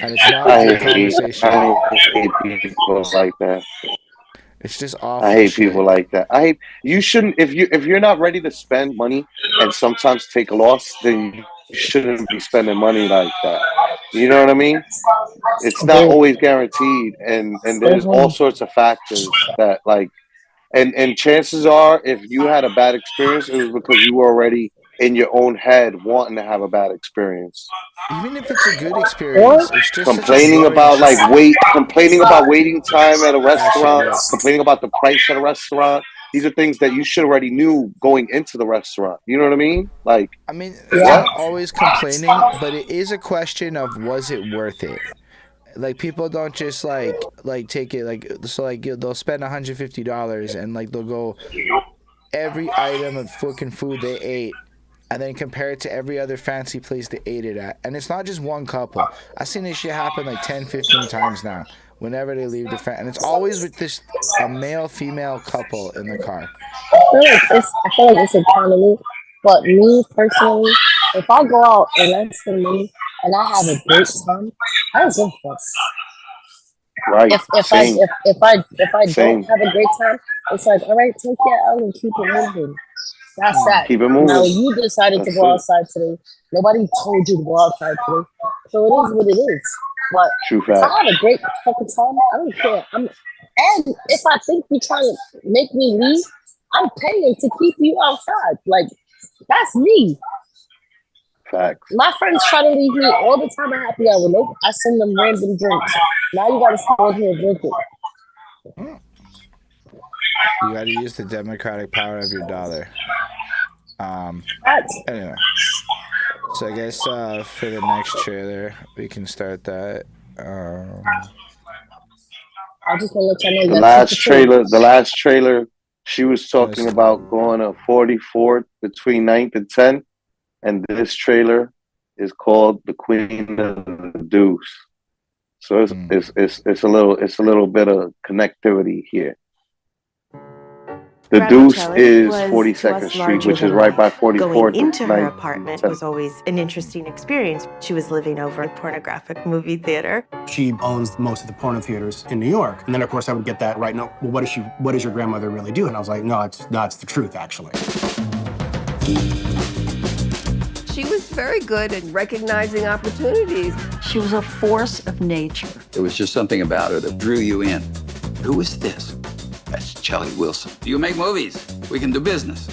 and it's not a good conversation. I hate people like that. It's just awful. I hate people like that. You shouldn't, if you're not ready to spend money and sometimes take a loss, then you shouldn't be spending money like that. You know what I mean? It's not always guaranteed, and there's all sorts of factors that like, and chances are, if you had a bad experience, it was because you were already in your own head wanting to have a bad experience. Even if it's a good experience, it's just complaining about complaining about waiting time at a restaurant, complaining about the price at a restaurant. These are things that you should already knew going into the restaurant. You know what I mean? Like, I mean, it's not always complaining, but it is a question of, was it worth it? Like, people don't just like take it like, so like they'll spend $150 and like they'll go every item of fucking food they ate and then compare it to every other fancy place they ate it at. And it's not just one couple. I've seen this shit happen like 10, 15 times now. Whenever they leave the and it's always with this a male-female couple in the car. I feel like it's economy. But me personally, if I go out and I spend money and I have a great time, I don't give a fuck. Right. If I don't have a great time, it's like, all right, take your L and keep it moving. That's that. Keep it moving. Now you decided to go outside today. Nobody told you to go outside today. So it is what it is. But True if fact. I have a great fucking time, I don't care. And if I think you're trying to make me leave, I'm paying to keep you outside. Like, that's me. Facts. My friends try to leave me all the time at happy hour. Nope, I send them random drinks. Now you gotta stand here and drink it. You gotta use the democratic power of your dollar. Anyway. So I guess for the next trailer, we can start that. I just want to let you know The last trailer, she was talking about going to 44th between 9th and 10th, and this trailer is called "The Queen of the Deuce." So it's a little bit of connectivity here. The Deuce is 42nd Street, which is right by 44th. Going into her apartment was always an interesting experience. She was living over a pornographic movie theater. She owns most of the porno theaters in New York. And then, of course, I would get that right. No, well, what does your grandmother really do? And I was like, no, it's the truth, actually. She was very good at recognizing opportunities. She was a force of nature. There was just something about her that drew you in. Who is this? That's Charlie Wilson. You make movies. We can do business.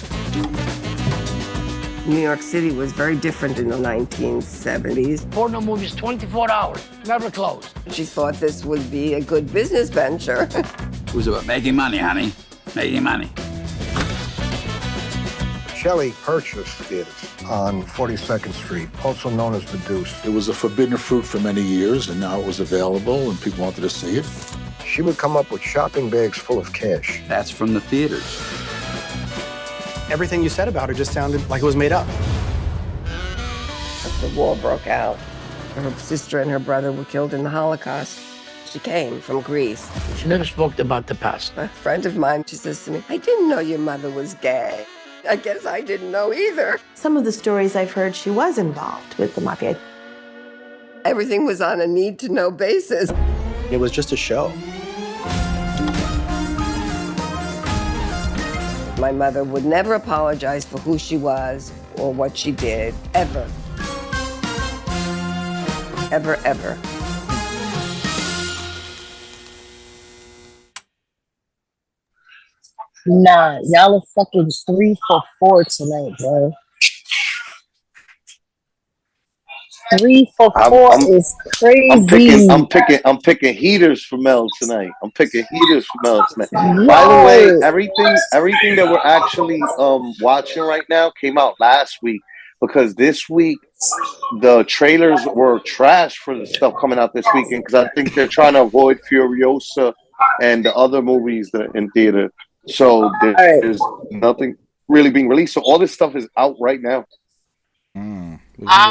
New York City was very different in the 1970s. Porno movies 24 hours, never closed. She thought this would be a good business venture. It was about making money, honey. Making money. Shelley purchased theaters on 42nd Street, also known as the Deuce. It was a forbidden fruit for many years, and now it was available, and people wanted to see it. She would come up with shopping bags full of cash. That's from the theaters. Everything you said about her just sounded like it was made up. The war broke out. Her sister and her brother were killed in the Holocaust. She came from Greece. She never spoke about the past. A friend of mine, she says to me, I didn't know your mother was gay. I guess I didn't know either. Some of the stories I've heard, she was involved with the mafia. Everything was on a need-to-know basis. It was just a show. My mother would never apologize for who she was or what she did, ever. Ever, ever. Nah, y'all are fucking 3 for 4 tonight, bro. 3 for 4 is crazy. I'm picking heaters for Mel tonight. By the way, everything that we're actually watching right now came out last week, because this week the trailers were trash for the stuff coming out this weekend, because I think they're trying to avoid Furosa and the other movies that are in theater. So there's nothing really being released. So all this stuff is out right now. We can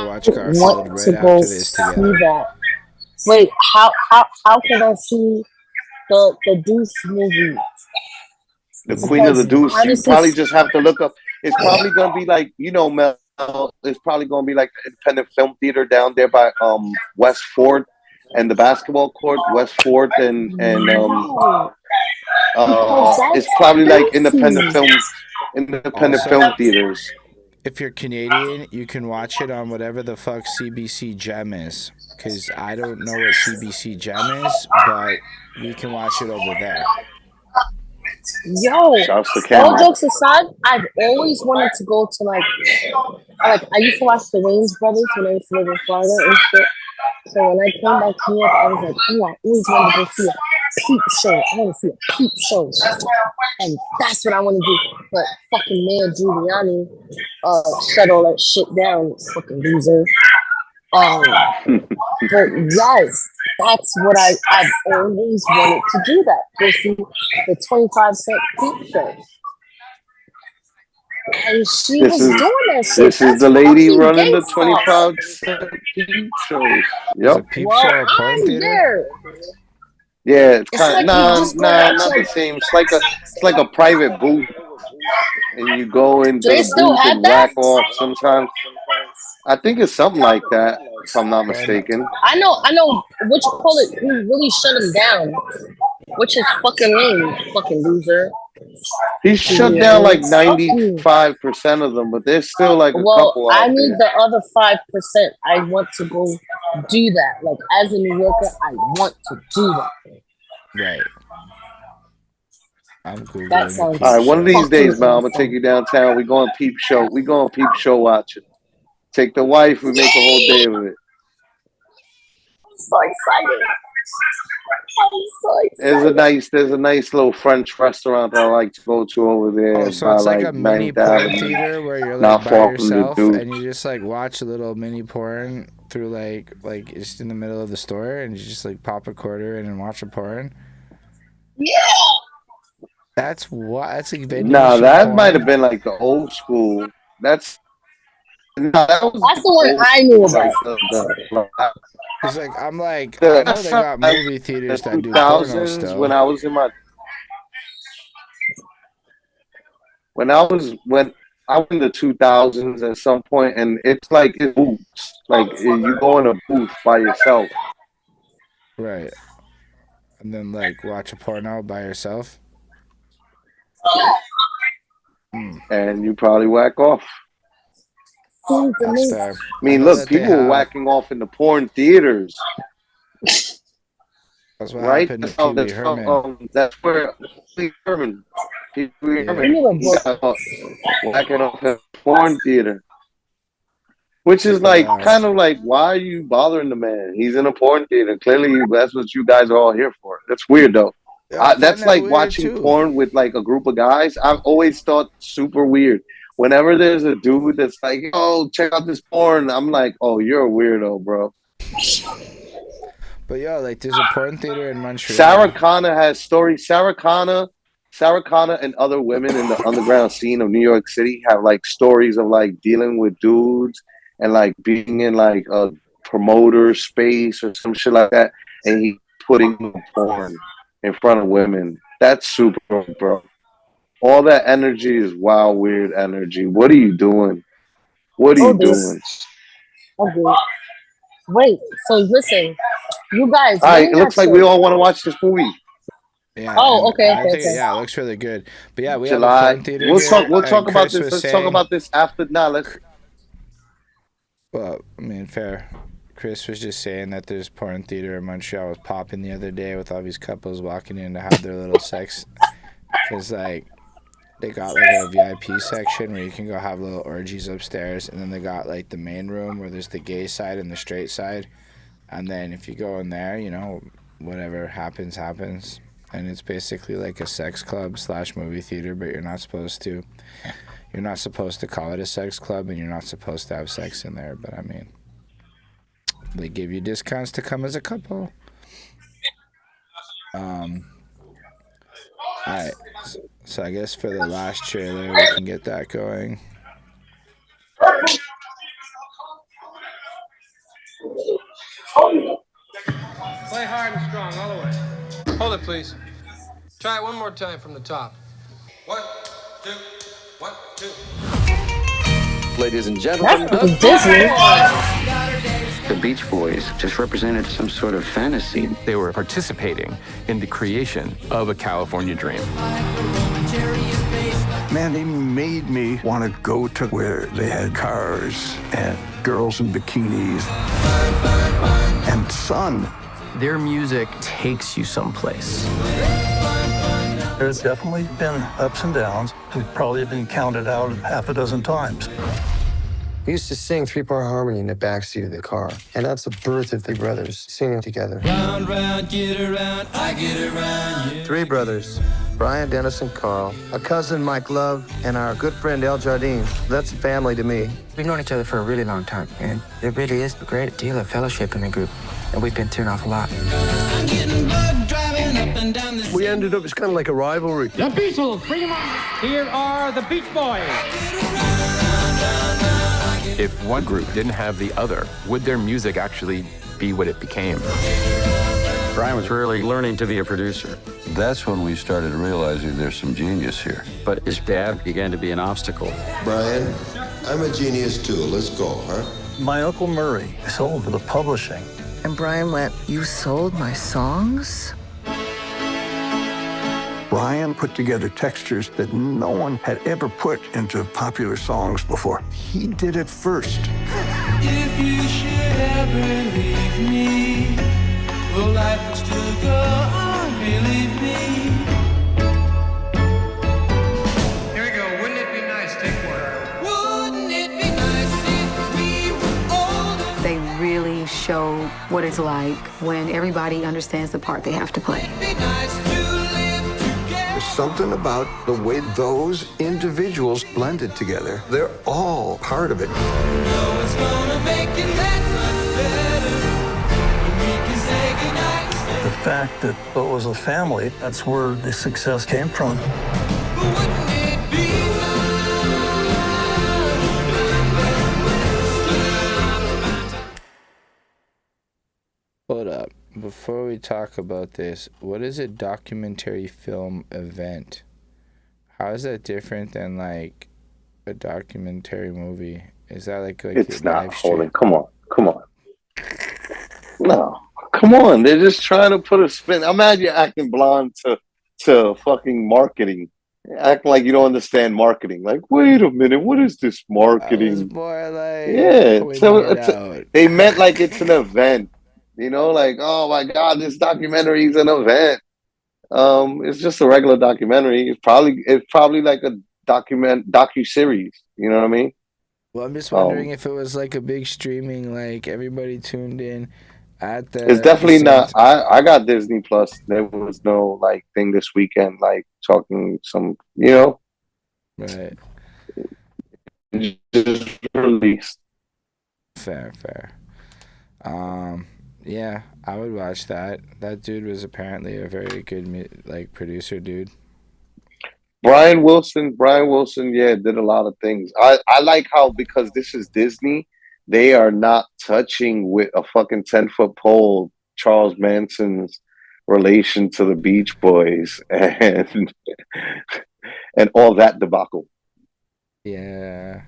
go watch Garfield right after this together. That. Wait, how can I see the Deuce movie? The Queen of the Deuce. You probably just have to look up. It's probably gonna be like, Mel. It's probably gonna be like the independent film theater down there by West Ford and the basketball court, West Ford and it's probably like independent film theaters. If you're Canadian, you can watch it on whatever the fuck CBC Gem is, because I don't know what CBC Gem is, but we can watch it over there. Yo, all jokes aside, I've always wanted to go to like I used to watch the Wayans Brothers when I used to live in Florida and shit. So when I came back to New York, I was like, oh, I always wanted to go see a peep show. I want to see a peep show. And that's what I want to do. But fucking Mayor Giuliani shut all that shit down, fucking loser. But yes, that's what I've always wanted to do, that. Go see the 25-cent peep show. And she This was is doing that shit. this is That's the lady fucking running the gangsta. 25 peep shows. Is a Yep. peep Well, show a porn I'm theater? there. Yeah, it's It's kind like of you just go watch not the like. same. It's like a private booth, and you go into Do they the still booth have and that? whack off. Sometimes I think it's something like that, if I'm not Or no? mistaken. I know. What you call it? You really shut him down, which is fucking lame. Fucking loser. He shut down like 95% of them, but there's still like a Well, couple I out need there. the other 5%. I want to go do that. Like as a New Yorker, I want to do that. Right. I'm googling That the sounds peep All right, one of show. these days, fucking man, I'm gonna take awesome. you downtown. We going peep show. We going peep show watching. Take the wife. We make a whole day of it. I'm so excited. I'm so excited. There's a nice little French restaurant that I like to go to over there Oh, so by it's like a like mini 9th porn Avenue, theater where you're not like by far from the yourself Deuce. and you just like watch a little mini porn through like just in the middle of the store and you just like pop a quarter in and watch a porn. Yeah. That's like Nah, Venetian that might have porn. been like the old school. That was That's like the one old I knew school, about. Cause like I'm like the I know they got movie theaters that do porno 2000s still. when I was in the 2000s at some point, and it's like it's booths. Like you go in a booth by yourself. Right. And then like watch a porno by yourself. And you probably whack off. That's fair. I mean, know look, that they people were have- whacking off in the porn theaters. That's what Right? happened to Pee Wee Herman. That's where Pee Wee Herman. Pee Wee Herman. He got whacking off in a porn theater. Which is like kind of like, why are you bothering the man? He's in a porn theater. Clearly, that's what you guys are all here for. That's weird, though. That's like watching porn with like a group of guys. I've always thought super weird. Whenever there's a dude that's like, "Oh, check out this porn," I'm like, "Oh, you're a weirdo, bro." But yo, like there's a porn theater in Montreal. Sarah Connor has stories. Sarah Connor and other women in the underground scene of New York City have like stories of like dealing with dudes and like being in like a promoter space or some shit like that, and he putting porn in front of women. That's super, bro. All that energy is wild, weird energy. What are you doing? What are you doing? Okay. Wait, so listen, you guys. All right, it looks like we all want to watch this movie. Yeah. Oh, okay, I okay, think okay. yeah, it looks really good. But yeah, we July. have a porn theater. We'll here, talk. We'll and talk about Chris this. was Let's saying- talk about this after. Now let's. Well, I mean, fair. Chris was just saying that there's porn theater in Montreal was popping the other day with all these couples walking in to have their little sex. Because, like, they got, like, a VIP section where you can go have little orgies upstairs. And then they got, like, the main room where there's the gay side and the straight side. And then if you go in there, you know, whatever happens, happens. And it's basically like a sex club / movie theater, but you're not supposed to. You're not supposed to call it a sex club, and you're not supposed to have sex in there. But, I mean, they give you discounts to come as a couple. Alright, so I guess for the last trailer, we can get that going. Play hard and strong all the way. Hold it, please. Try it one more time from the top. 1, 2, 1, 2. Ladies and gentlemen, That's Disney. the Beach Boys just represented some sort of fantasy. They were participating in the creation of a California dream. Man, they made me want to go to where they had cars and girls in bikinis and sun. Their music takes you someplace. There's definitely been ups and downs. We've probably been counted out half a dozen times. We used to sing 3-part harmony in the backseat of the car, and that's the birth of the brothers singing together. Round, round, get around, I get around you. 3 brothers, Brian, Dennis, and Carl, a cousin, Mike Love, and our good friend El Jardine. That's family to me. We've known each other for a really long time, and there really is a great deal of fellowship in the group, and we've been through an awful lot. I'm getting bugged driving up and down the We ended up, it's kind of like a rivalry. The Beatles, bring them on. Here are the Beach Boys. If one group didn't have the other, would their music actually be what it became? Brian was really learning to be a producer. That's when we started realizing there's some genius here. But his dad began to be an obstacle. Brian, I'm a genius too. Let's go, huh? My Uncle Murray sold the publishing. And Brian went, "You sold my songs?" Brian put together textures that no one had ever put into popular songs before. He did it first. If you should ever leave me, well, life will still go on, believe me. Here we go. Wouldn't it be nice? Take one. Wouldn't it be nice if we were older? They really show what it's like when everybody understands the part they have to play. Be nice to live together. There's something about the way those individuals blended together. They're all part of it. No, it's gonna make it that much better. We can say goodnight. The fact that it was a family, that's where the success came from. Wouldn't it be Hold up. Before we talk about this, what is a documentary film event? How is that different than like a documentary movie? Is that like It's a not live stream? holding. Come on. No, come on. They're just trying to put a spin. Imagine you're acting blonde to fucking marketing. Acting like you don't understand marketing. Like, wait a minute, what is this marketing? More like They meant like it's an event. You know, like, oh my God, this documentary is an event. It's just a regular documentary. It's probably like a docu-series. You know what I mean? Well, I'm just wondering if it was like a big streaming, like everybody tuned in at the. It's definitely not. I got Disney Plus. There was no like thing this weekend, like talking some, you know. Right. Just released. Fair. Yeah, I would watch that. That dude was apparently a very good producer dude. Brian Wilson, yeah, did a lot of things. I like how, because this is Disney, they are not touching with a fucking 10-foot pole Charles Manson's relation to the Beach Boys and all that debacle. Yeah.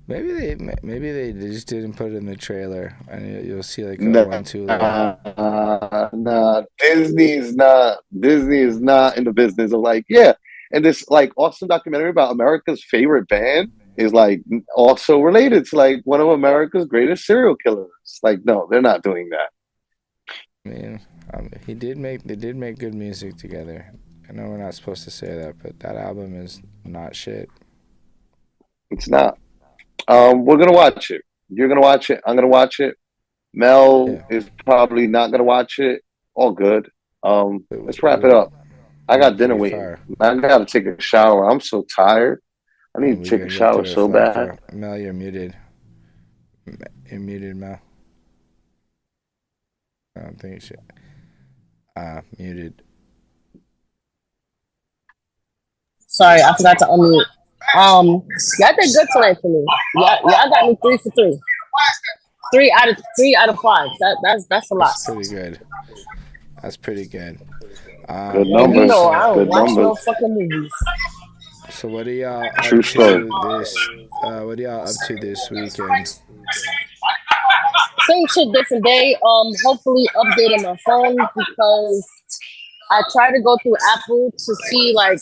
Maybe they just didn't put it in the trailer, and you'll see like a 1-2 later. Nah, Disney is not in the business of like, yeah. And this like awesome documentary about America's favorite band is like also related to like one of America's greatest serial killers. Like, no, they're not doing that. I mean, they did make good music together. I know we're not supposed to say that, but that album is not shit. It's not. We're gonna watch it. You're gonna watch it. I'm gonna watch it. Mel is probably not gonna watch it. All good. Let's wrap it up. I got dinner waiting. I gotta take a shower. I'm so tired. I need to take a shower so bad. Mel, you're muted. You're muted, Mel. I don't think you should. Muted. Sorry, I forgot to unmute. Y'all did good tonight for me. Y'all got me 3 for 3. 3 out of 5. That's a lot. That's pretty good. That's pretty good. Good numbers. You know, I don't Good watch numbers. no fucking movies. So what are y'all up True story. to this? What are y'all up to this weekend? Same shit, different day. Hopefully updating my phone because I tried to go through Apple to see like,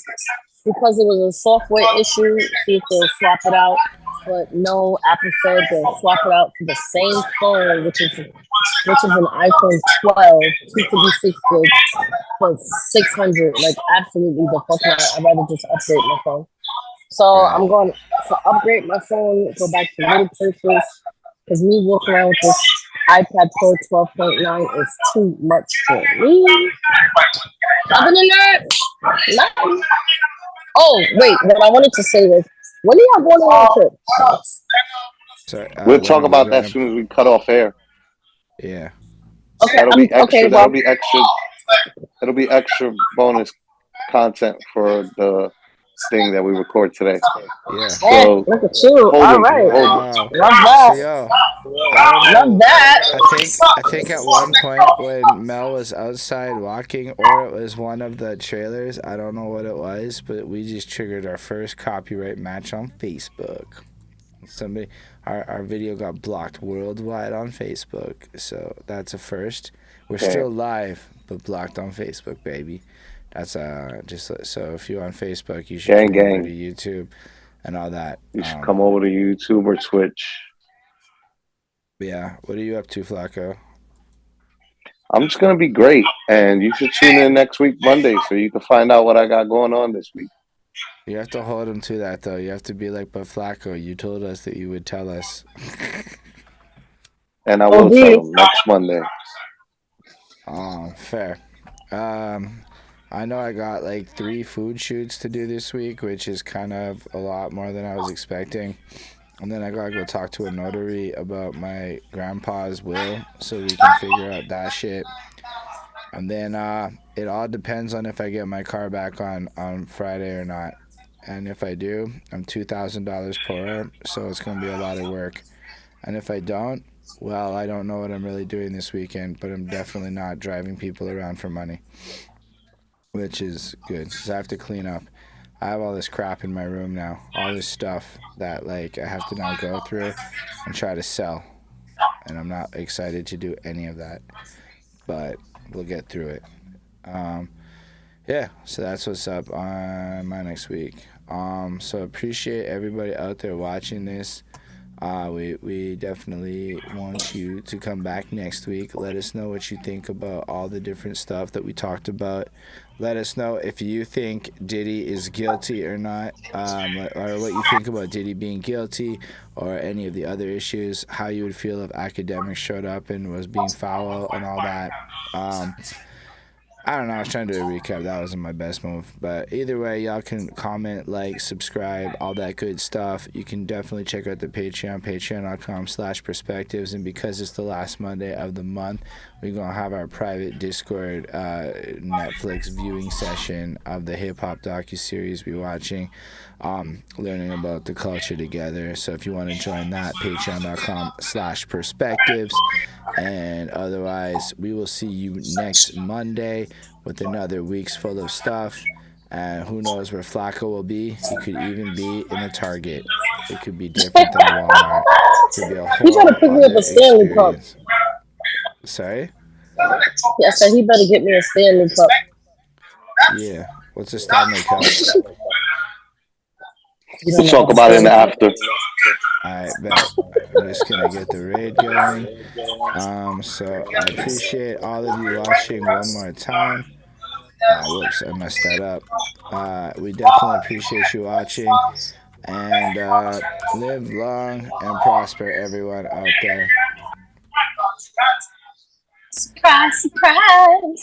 because it was a software issue, see if they'll swap it out. But no, Apple said they'll swap it out for the same phone, which is an iPhone 12, 256 gig for $600. Like absolutely the fuck not. I'd rather just upgrade my phone. So I'm going to upgrade my phone, go back to little purchase, because me walking around with this iPad Pro 12.9 is too much for me. Other than that, nothing. Oh, wait, what I wanted to say was, when are y'all going on a trip? Sorry, We'll talk about that as soon as we cut off air. Yeah. Okay, That'll be extra. okay, That'll be extra. It'll be extra bonus content for the thing that we record today. Yeah. So look at you. All right. Love that. So yo, I don't know. Love that. I think at one point when Mel was outside walking, or it was one of the trailers, I don't know what it was, but we just triggered our first copyright match on Facebook. Somebody, our video got blocked worldwide on Facebook, so that's a first. We're still live, but blocked on Facebook, baby. That's just so if you're on Facebook, you should come over to YouTube and all that. You should come over to YouTube or Twitch. Yeah, what are you up to, Flacco? I'm just gonna be great, and you should tune in next week Monday so you can find out what I got going on this week. You have to hold him to that, though. You have to be like, but Flacco, you told us that you would tell us. And I will tell him next Monday. Fair. I know I got like 3 food shoots to do this week, which is kind of a lot more than I was expecting. And then I gotta go talk to a notary about my grandpa's will so we can figure out that shit. And then it all depends on if I get my car back on Friday or not. And if I do, I'm $2,000 poorer, so it's gonna be a lot of work. And if I don't, well, I don't know what I'm really doing this weekend, but I'm definitely not driving people around for money, which is good, because I have to clean up. I have all this crap in my room now, all this stuff that like I have to now go through and try to sell, and I'm not excited to do any of that, but we'll get through it. Yeah, so that's what's up on my next week. So appreciate everybody out there watching this. We definitely want you to come back next week. Let us know what you think about all the different stuff that we talked about. Let us know if you think Diddy is guilty or not, or what you think about Diddy being guilty, or any of the other issues, how you would feel if Akademiks showed up and was being foul and all that. I don't know, I was trying to do a recap. That wasn't my best move. But either way, y'all can comment, like, subscribe, all that good stuff. You can definitely check out the Patreon, patreon.com/perspectives. And because it's the last Monday of the month, we're going to have our private Discord Netflix viewing session of the hip-hop docuseries we're watching, learning about the culture together. So if you want to join that, patreon.com/perspectives. And otherwise, we will see you next Monday with another week's full of stuff. And who knows where Flacco will be. He could even be in a Target. It could be different than Walmart. It could be a whole He better pick me up a Stanley Cup. Sorry? Yeah, I said he better get me a Stanley Cup. Yeah. What's a Stanley Cup? We'll talk about it in the after. Alright, bet. I'm just gonna get the raid going. So I appreciate all of you watching one more time. Whoops, I messed that up. We definitely appreciate you watching. And live long and prosper, everyone out there. Surprise, surprise.